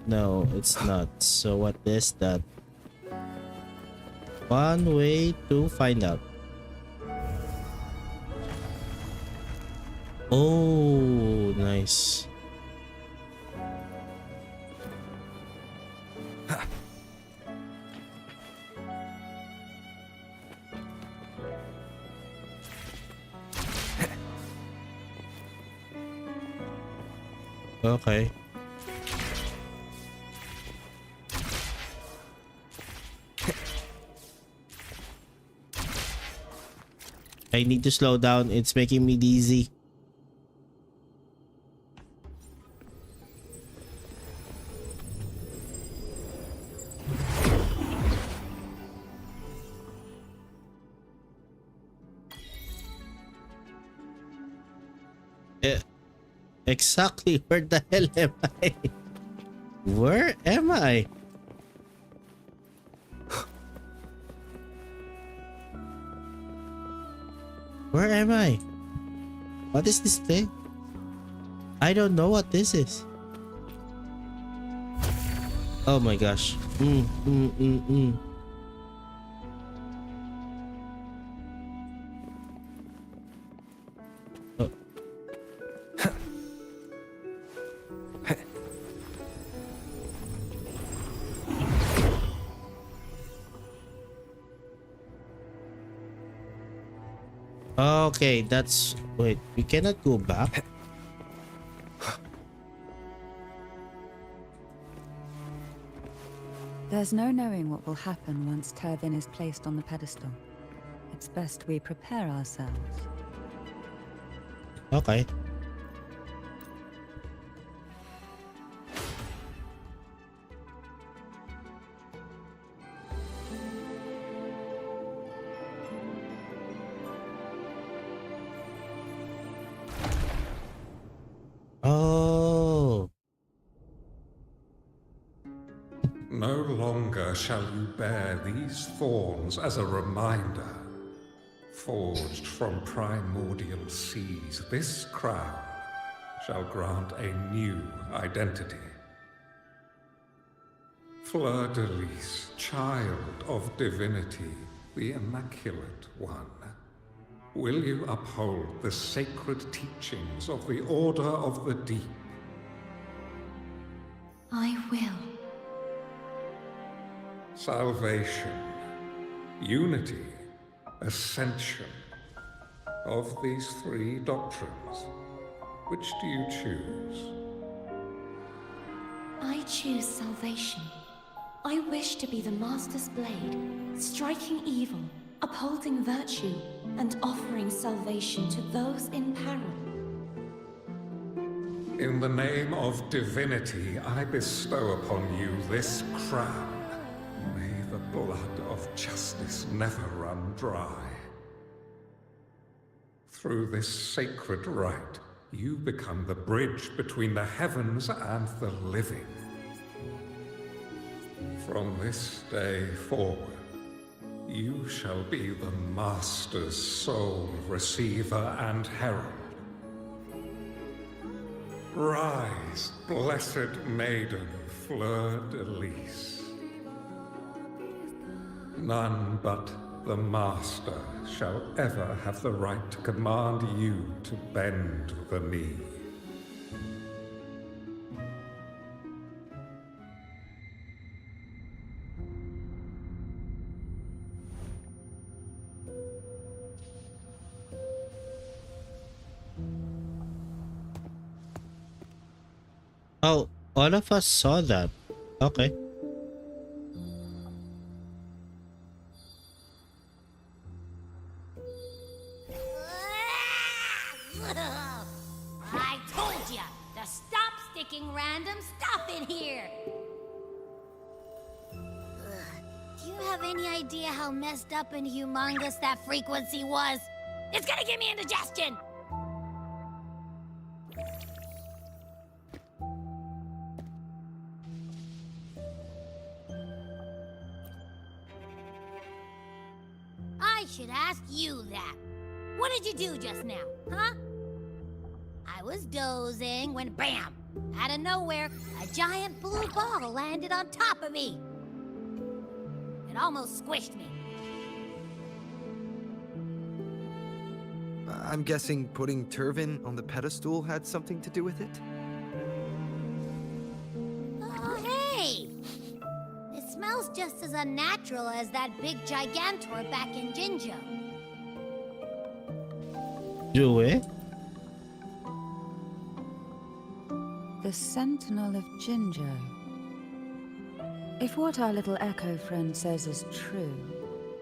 S1: No, it's not. So what is that? One way to find out. Oh, nice. Okay. I need to slow down. It's making me dizzy. Exactly, where the hell am I? Where am I? Where am I? What is this thing? I don't know what this is. Oh my gosh. Okay, that's... Wait, we cannot go back?
S8: There's no knowing what will happen once Turvin is placed on the pedestal. It's best we prepare ourselves.
S1: Okay. Oh.
S9: No longer shall you bear these thorns as a reminder. Forged from primordial seas, this crown shall grant a new identity. Fleur-de-Lis, child of divinity, the Immaculate One. Will you uphold the sacred teachings of the Order of the Deep?
S3: I will.
S9: Salvation, unity, ascension. Of these three doctrines, which do you choose?
S3: I choose salvation. I wish to be the Master's blade, striking evil, upholding virtue, and offering salvation to those in peril.
S9: In the name of divinity, I bestow upon you this crown. May the blood of justice never run dry. Through this sacred rite, you become the bridge between the heavens and the living. From this day forward, you shall be the Master's sole receiver and herald. Rise, blessed maiden Fleur-de-Lis. None but the Master shall ever have the right to command you to bend the knee.
S1: Oh, all of us saw that. Okay.
S2: I told ya to stop sticking random stuff in here. Do you have any idea how messed up and humongous that frequency was? It's gonna give me indigestion. I should ask you that. What did you do just now, huh? I was dozing when bam! Out of nowhere, a giant blue ball landed on top of me. It almost squished me.
S4: I'm guessing putting Turvin on the pedestal had something to do with it?
S2: Oh, hey! It smells just as unnatural as that big gigantor back in Jinjo.
S1: Do it?
S8: The Sentinel of Jinjo. If what our little echo friend says is true,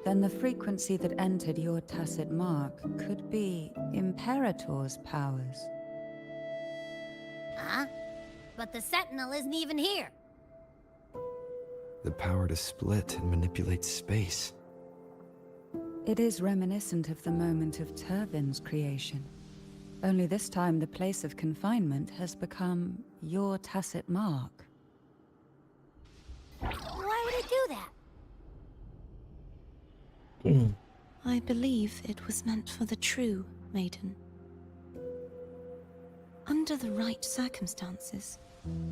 S8: then the frequency that entered your tacit mark could be Imperator's powers.
S2: Huh? But the Sentinel isn't even here.
S4: The power to split and manipulate space.
S8: It is reminiscent of the moment of Turvin's creation. Only this time the place of confinement has become your tacit mark.
S2: Why would it do that?
S3: I believe it was meant for the true maiden. Under the right circumstances,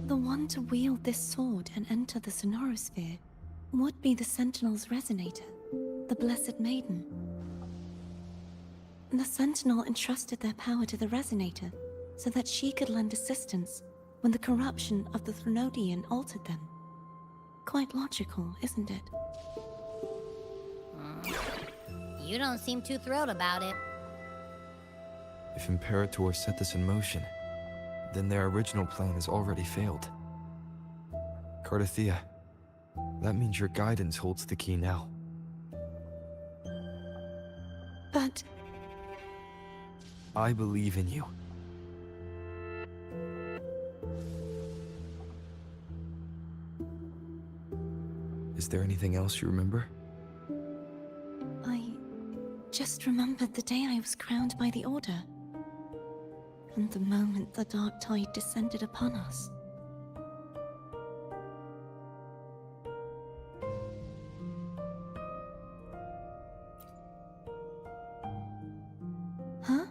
S3: the one to wield this sword and enter the Sonorosphere would be the Sentinel's resonator, the Blessed Maiden. The Sentinel entrusted their power to the resonator so that she could lend assistance when the corruption of the Threnodian altered them. Quite logical, isn't it?
S2: You don't seem too thrilled about it.
S4: If Imperator set this in motion, then their original plan has already failed. Cardathea, that means your guidance holds the key now.
S3: But
S4: I believe in you. Is there anything else you remember?
S3: I just remembered the day I was crowned by the Order. And the moment the dark tide descended upon us. Huh?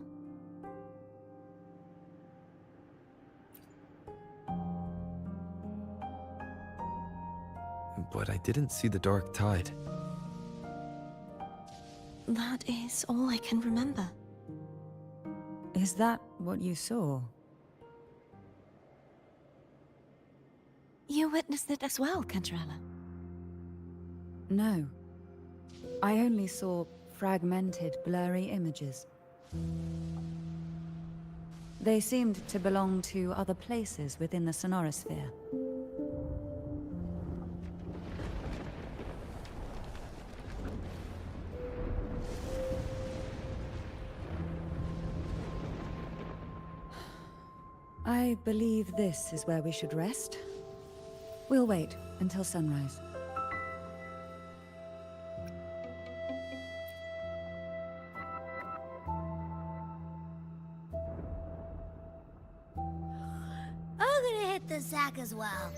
S4: But I didn't see the dark tide.
S3: That is all I can remember.
S8: Is that what you saw?
S3: You witnessed it as well, Rella.
S8: No. I only saw fragmented, blurry images. They seemed to belong to other places within the Sonorosphere. I believe this is where we should rest. We'll wait until sunrise.
S2: I'm gonna hit the sack as well.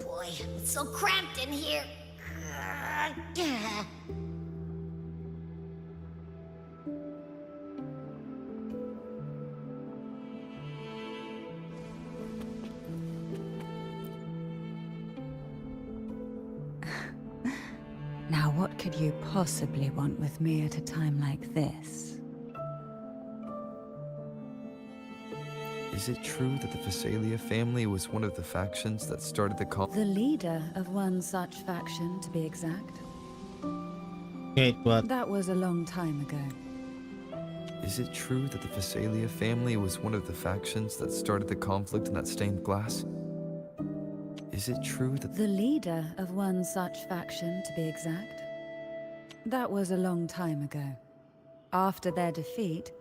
S2: Boy, it's so cramped in here.
S8: Now, what could you possibly want with me at a time like this?
S4: Is it true that the Phasalia family was one of the factions that started the
S8: The leader of one such faction, to be exact.
S1: Wait, what?
S8: That was a long time ago.
S4: Is it true that the Phasalia family was one of the factions that started the conflict in that stained glass? Is it true that
S8: The leader of one such faction, to be exact. That was a long time ago. After their defeat,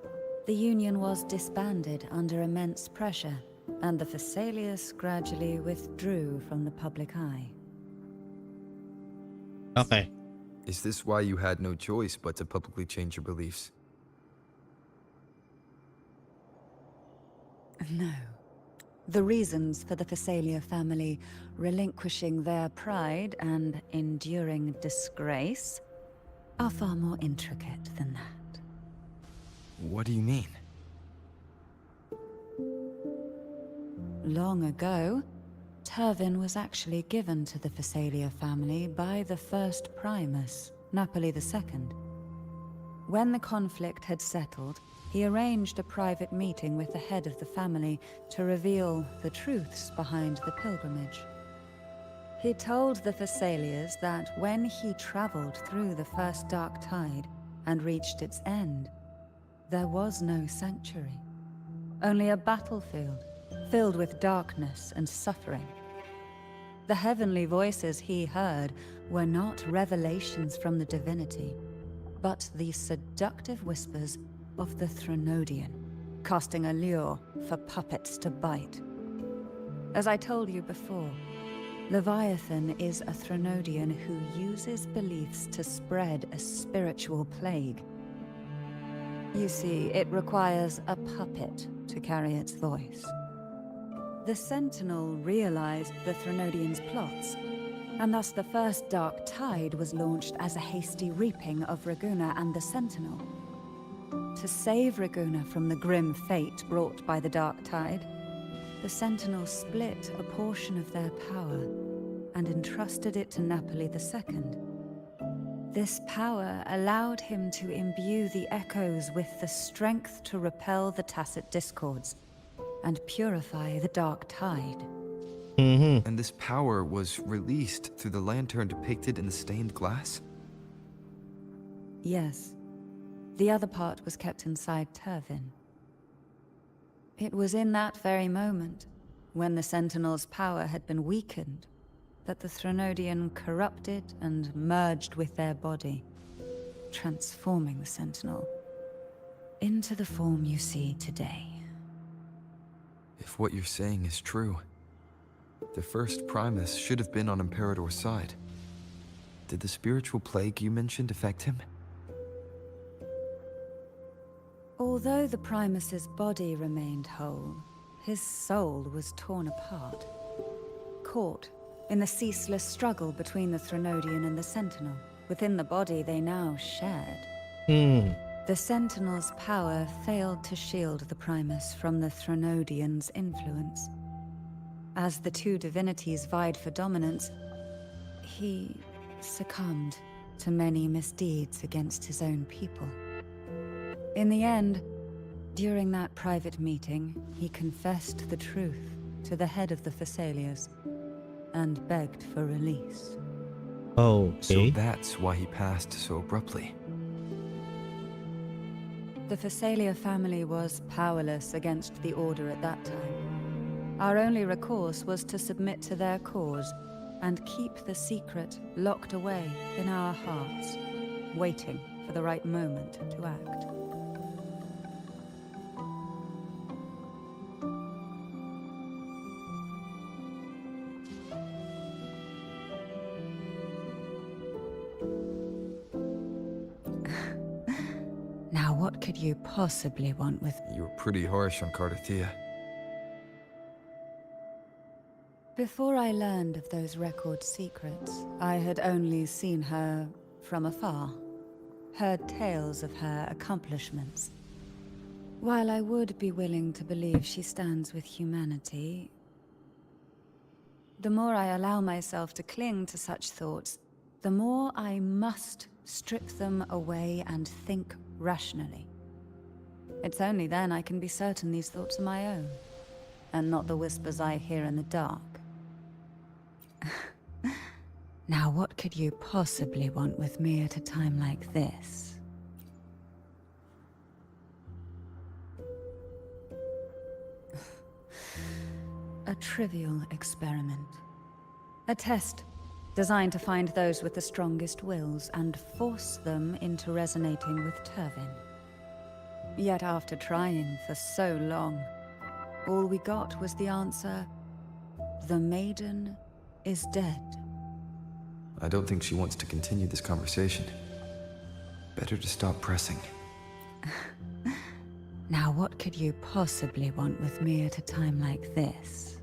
S8: the Union was disbanded under immense pressure, and the Phasalius gradually withdrew from the public eye.
S1: Okay.
S4: Is this why you had no choice but to publicly change your beliefs?
S8: No. The reasons for the Phasalia family relinquishing their pride and enduring disgrace are far more intricate than that.
S4: What do you mean?
S8: Long ago, Turvin was actually given to the Phasalia family by the first Primus, Napoli II. When the conflict had settled, he arranged a private meeting with the head of the family to reveal the truths behind the pilgrimage. He told the Phasalias that when he traveled through the first dark tide and reached its end, there was no sanctuary, only a battlefield filled with darkness and suffering. The heavenly voices he heard were not revelations from the divinity, but the seductive whispers of the Threnodian, casting a lure for puppets to bite. As I told you before, Leviathan is a Threnodian who uses beliefs to spread a spiritual plague. You see, it requires a puppet to carry its voice. The Sentinel realized the Threnodian's plots, and thus the first Dark Tide was launched as a hasty reaping of Raguna and the Sentinel. To save Raguna from the grim fate brought by the Dark Tide, the Sentinel split a portion of their power and entrusted it to Napoli II. This power allowed him to imbue the echoes with the strength to repel the tacit discords and purify the Dark Tide.
S1: Mm-hmm.
S4: And this power was released through the lantern depicted in the stained glass?
S8: Yes. The other part was kept inside Turvin. It was in that very moment, when the Sentinel's power had been weakened, that the Threnodian corrupted and merged with their body, transforming the Sentinel into the form you see today.
S4: If what you're saying is true, the first Primus should have been on Imperador's side. Did the spiritual plague you mentioned affect him?
S8: Although the Primus's body remained whole, his soul was torn apart, caught in the ceaseless struggle between the Threnodian and the Sentinel. Within the body they now shared. The Sentinel's power failed to shield the Primus from the Threnodian's influence. As the two divinities vied for dominance, he succumbed to many misdeeds against his own people. In the end, during that private meeting, he confessed the truth to the head of the Thessalias and begged for release.
S1: Oh,
S4: So
S1: okay.
S4: that's why he passed so abruptly.
S8: The Thessalia family was powerless against the Order at that time. Our only recourse was to submit to their cause and keep the secret locked away in our hearts, waiting for the right moment to act. Now what could you possibly want with...
S4: You were pretty harsh on Cardathia.
S8: Before I learned of those record secrets, I had only seen her from afar, heard tales of her accomplishments. While I would be willing to believe she stands with humanity, the more I allow myself to cling to such thoughts, the more I must strip them away and think rationally. It's only then I can be certain these thoughts are my own, and not the whispers I hear in the dark. Now what could you possibly want with me at a time like this? A trivial experiment. A test designed to find those with the strongest wills and force them into resonating with Turvin. Yet after trying for so long, all we got was the answer, "The maiden is dead."
S4: I don't think she wants to continue this conversation. Better to stop pressing.
S8: Now what could you possibly want with me at a time like this?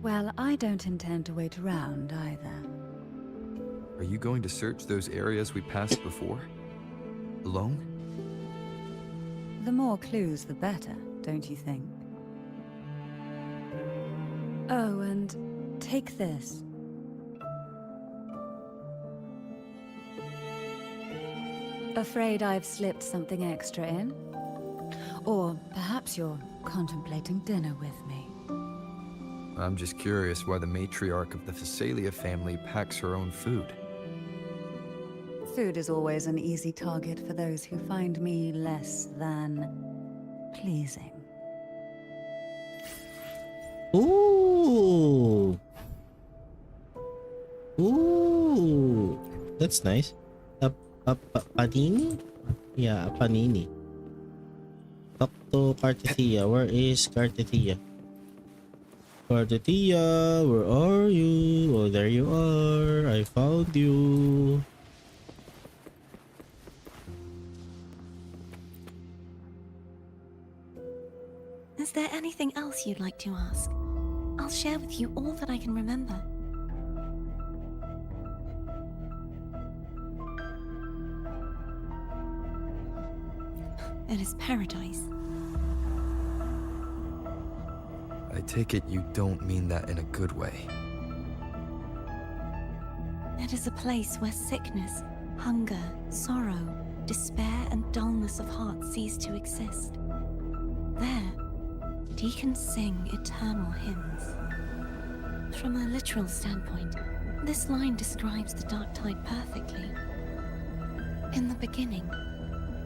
S8: Well, I don't intend to wait around either.
S4: Are you going to search those areas we passed before? Alone?
S8: The more clues, the better, don't you think? Oh, and take this. Afraid I've slipped something extra in? Or perhaps you're contemplating dinner with me.
S4: I'm just curious why the matriarch of the Thessalia family packs her own food.
S8: Food is always an easy target for those who find me less than pleasing.
S1: Ooh. Ooh. That's nice. A panini? Yeah, a panini. Talk to Cardathia. Where is Cardathia? Cardathia, where are you? Oh, there you are. I found you.
S3: Is there anything else you'd like to ask? I'll share with you all that I can remember. It is paradise.
S4: I take it you don't mean that in a good way.
S3: It is a place where sickness, hunger, sorrow, despair, and dullness of heart cease to exist. There, he can sing eternal hymns. From a literal standpoint, this line describes the Dark Tide perfectly. In the beginning,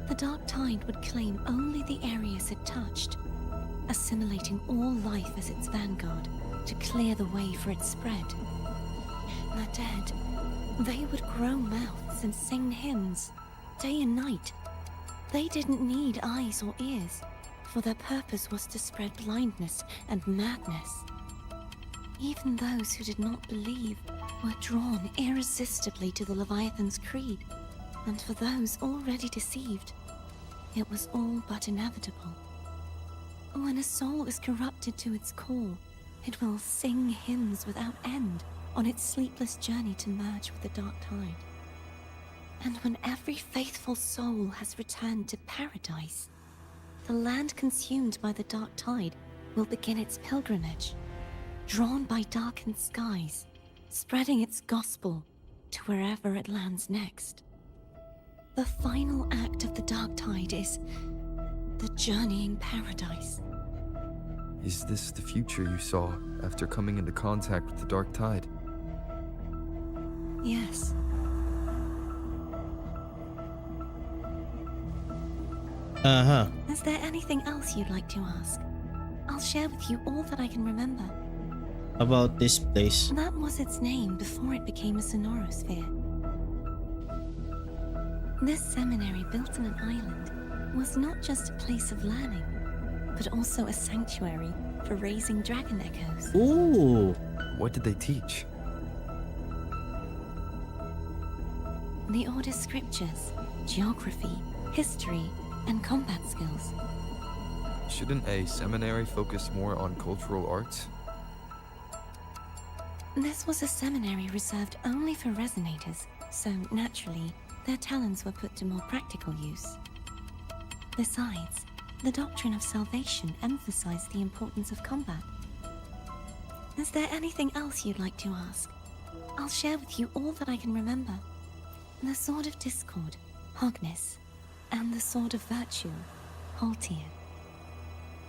S3: the Dark Tide would claim only the areas it touched, assimilating all life as its vanguard to clear the way for its spread. The dead, they would grow mouths and sing hymns, day and night. They didn't need eyes or ears, for their purpose was to spread blindness and madness. Even those who did not believe were drawn irresistibly to the Leviathan's creed, and for those already deceived, it was all but inevitable. When a soul is corrupted to its core, it will sing hymns without end on its sleepless journey to merge with the Dark Tide. And when every faithful soul has returned to paradise, the land consumed by the Dark Tide will begin its pilgrimage, drawn by darkened skies, spreading its gospel to wherever it lands next. The final act of the Dark Tide is the journeying paradise.
S4: Is this the future you saw after coming into contact with the Dark Tide?
S3: Yes.
S1: Uh-huh.
S3: Is there anything else you'd like to ask? I'll share with you all that I can remember.
S1: About this place.
S3: That was its name before it became a sonorosphere. This seminary, built on an island, was not just a place of learning, but also a sanctuary for raising dragon echoes.
S1: Ooh.
S4: What did they teach?
S3: The Order's scriptures, geography, history, and combat skills.
S4: Shouldn't a seminary focus more on cultural arts?
S3: This was a seminary reserved only for resonators, so naturally, their talents were put to more practical use. Besides, the doctrine of salvation emphasized the importance of combat. Is there anything else you'd like to ask? I'll share with you all that I can remember. The Sword of Discord, Hognis, and the Sword of Virtue, Haltir.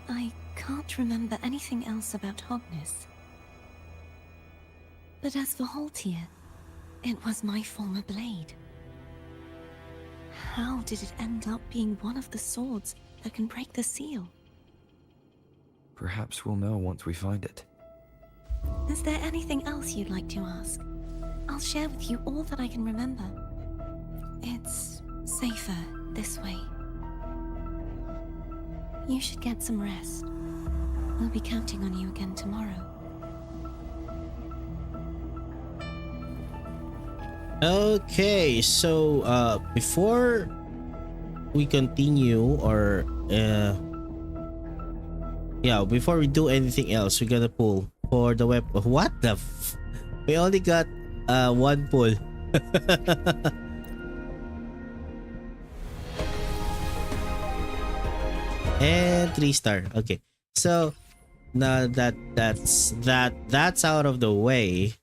S3: I can't remember anything else about Hognis. But as for Haltir, it was my former blade. How did it end up being one of the swords that can break the seal?
S4: Perhaps we'll know once we find it.
S3: Is there anything else you'd like to ask? I'll share with you all that I can remember. It's safer this way. You should get some rest. We'll be counting on you again tomorrow.
S1: Okay, so before we continue, or before we do anything else, we gotta pull for the weapon. What the we only got one pull. And 3-star. Okay, so now that's out of the way.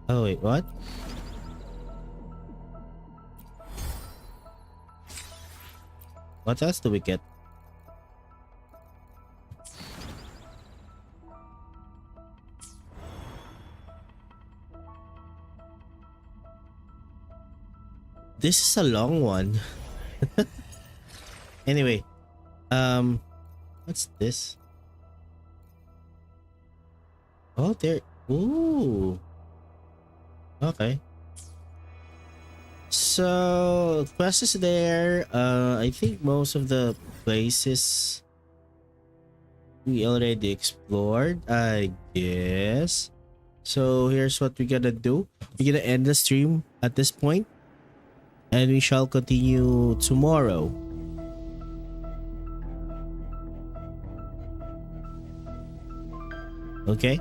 S1: Oh wait, what? What else do we get? This is a long one. Anyway, what's this? Oh, there. Ooh. Okay. So quest is there. I think most of the places we already explored, I guess. So here's what we're gonna do. We're gonna end the stream at this point, and we shall continue tomorrow. Okay,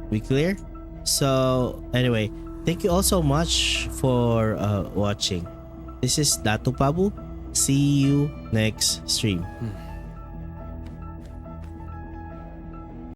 S1: we clear? So anyway, thank you all so much for watching. This is Datu Pabu. See you next stream.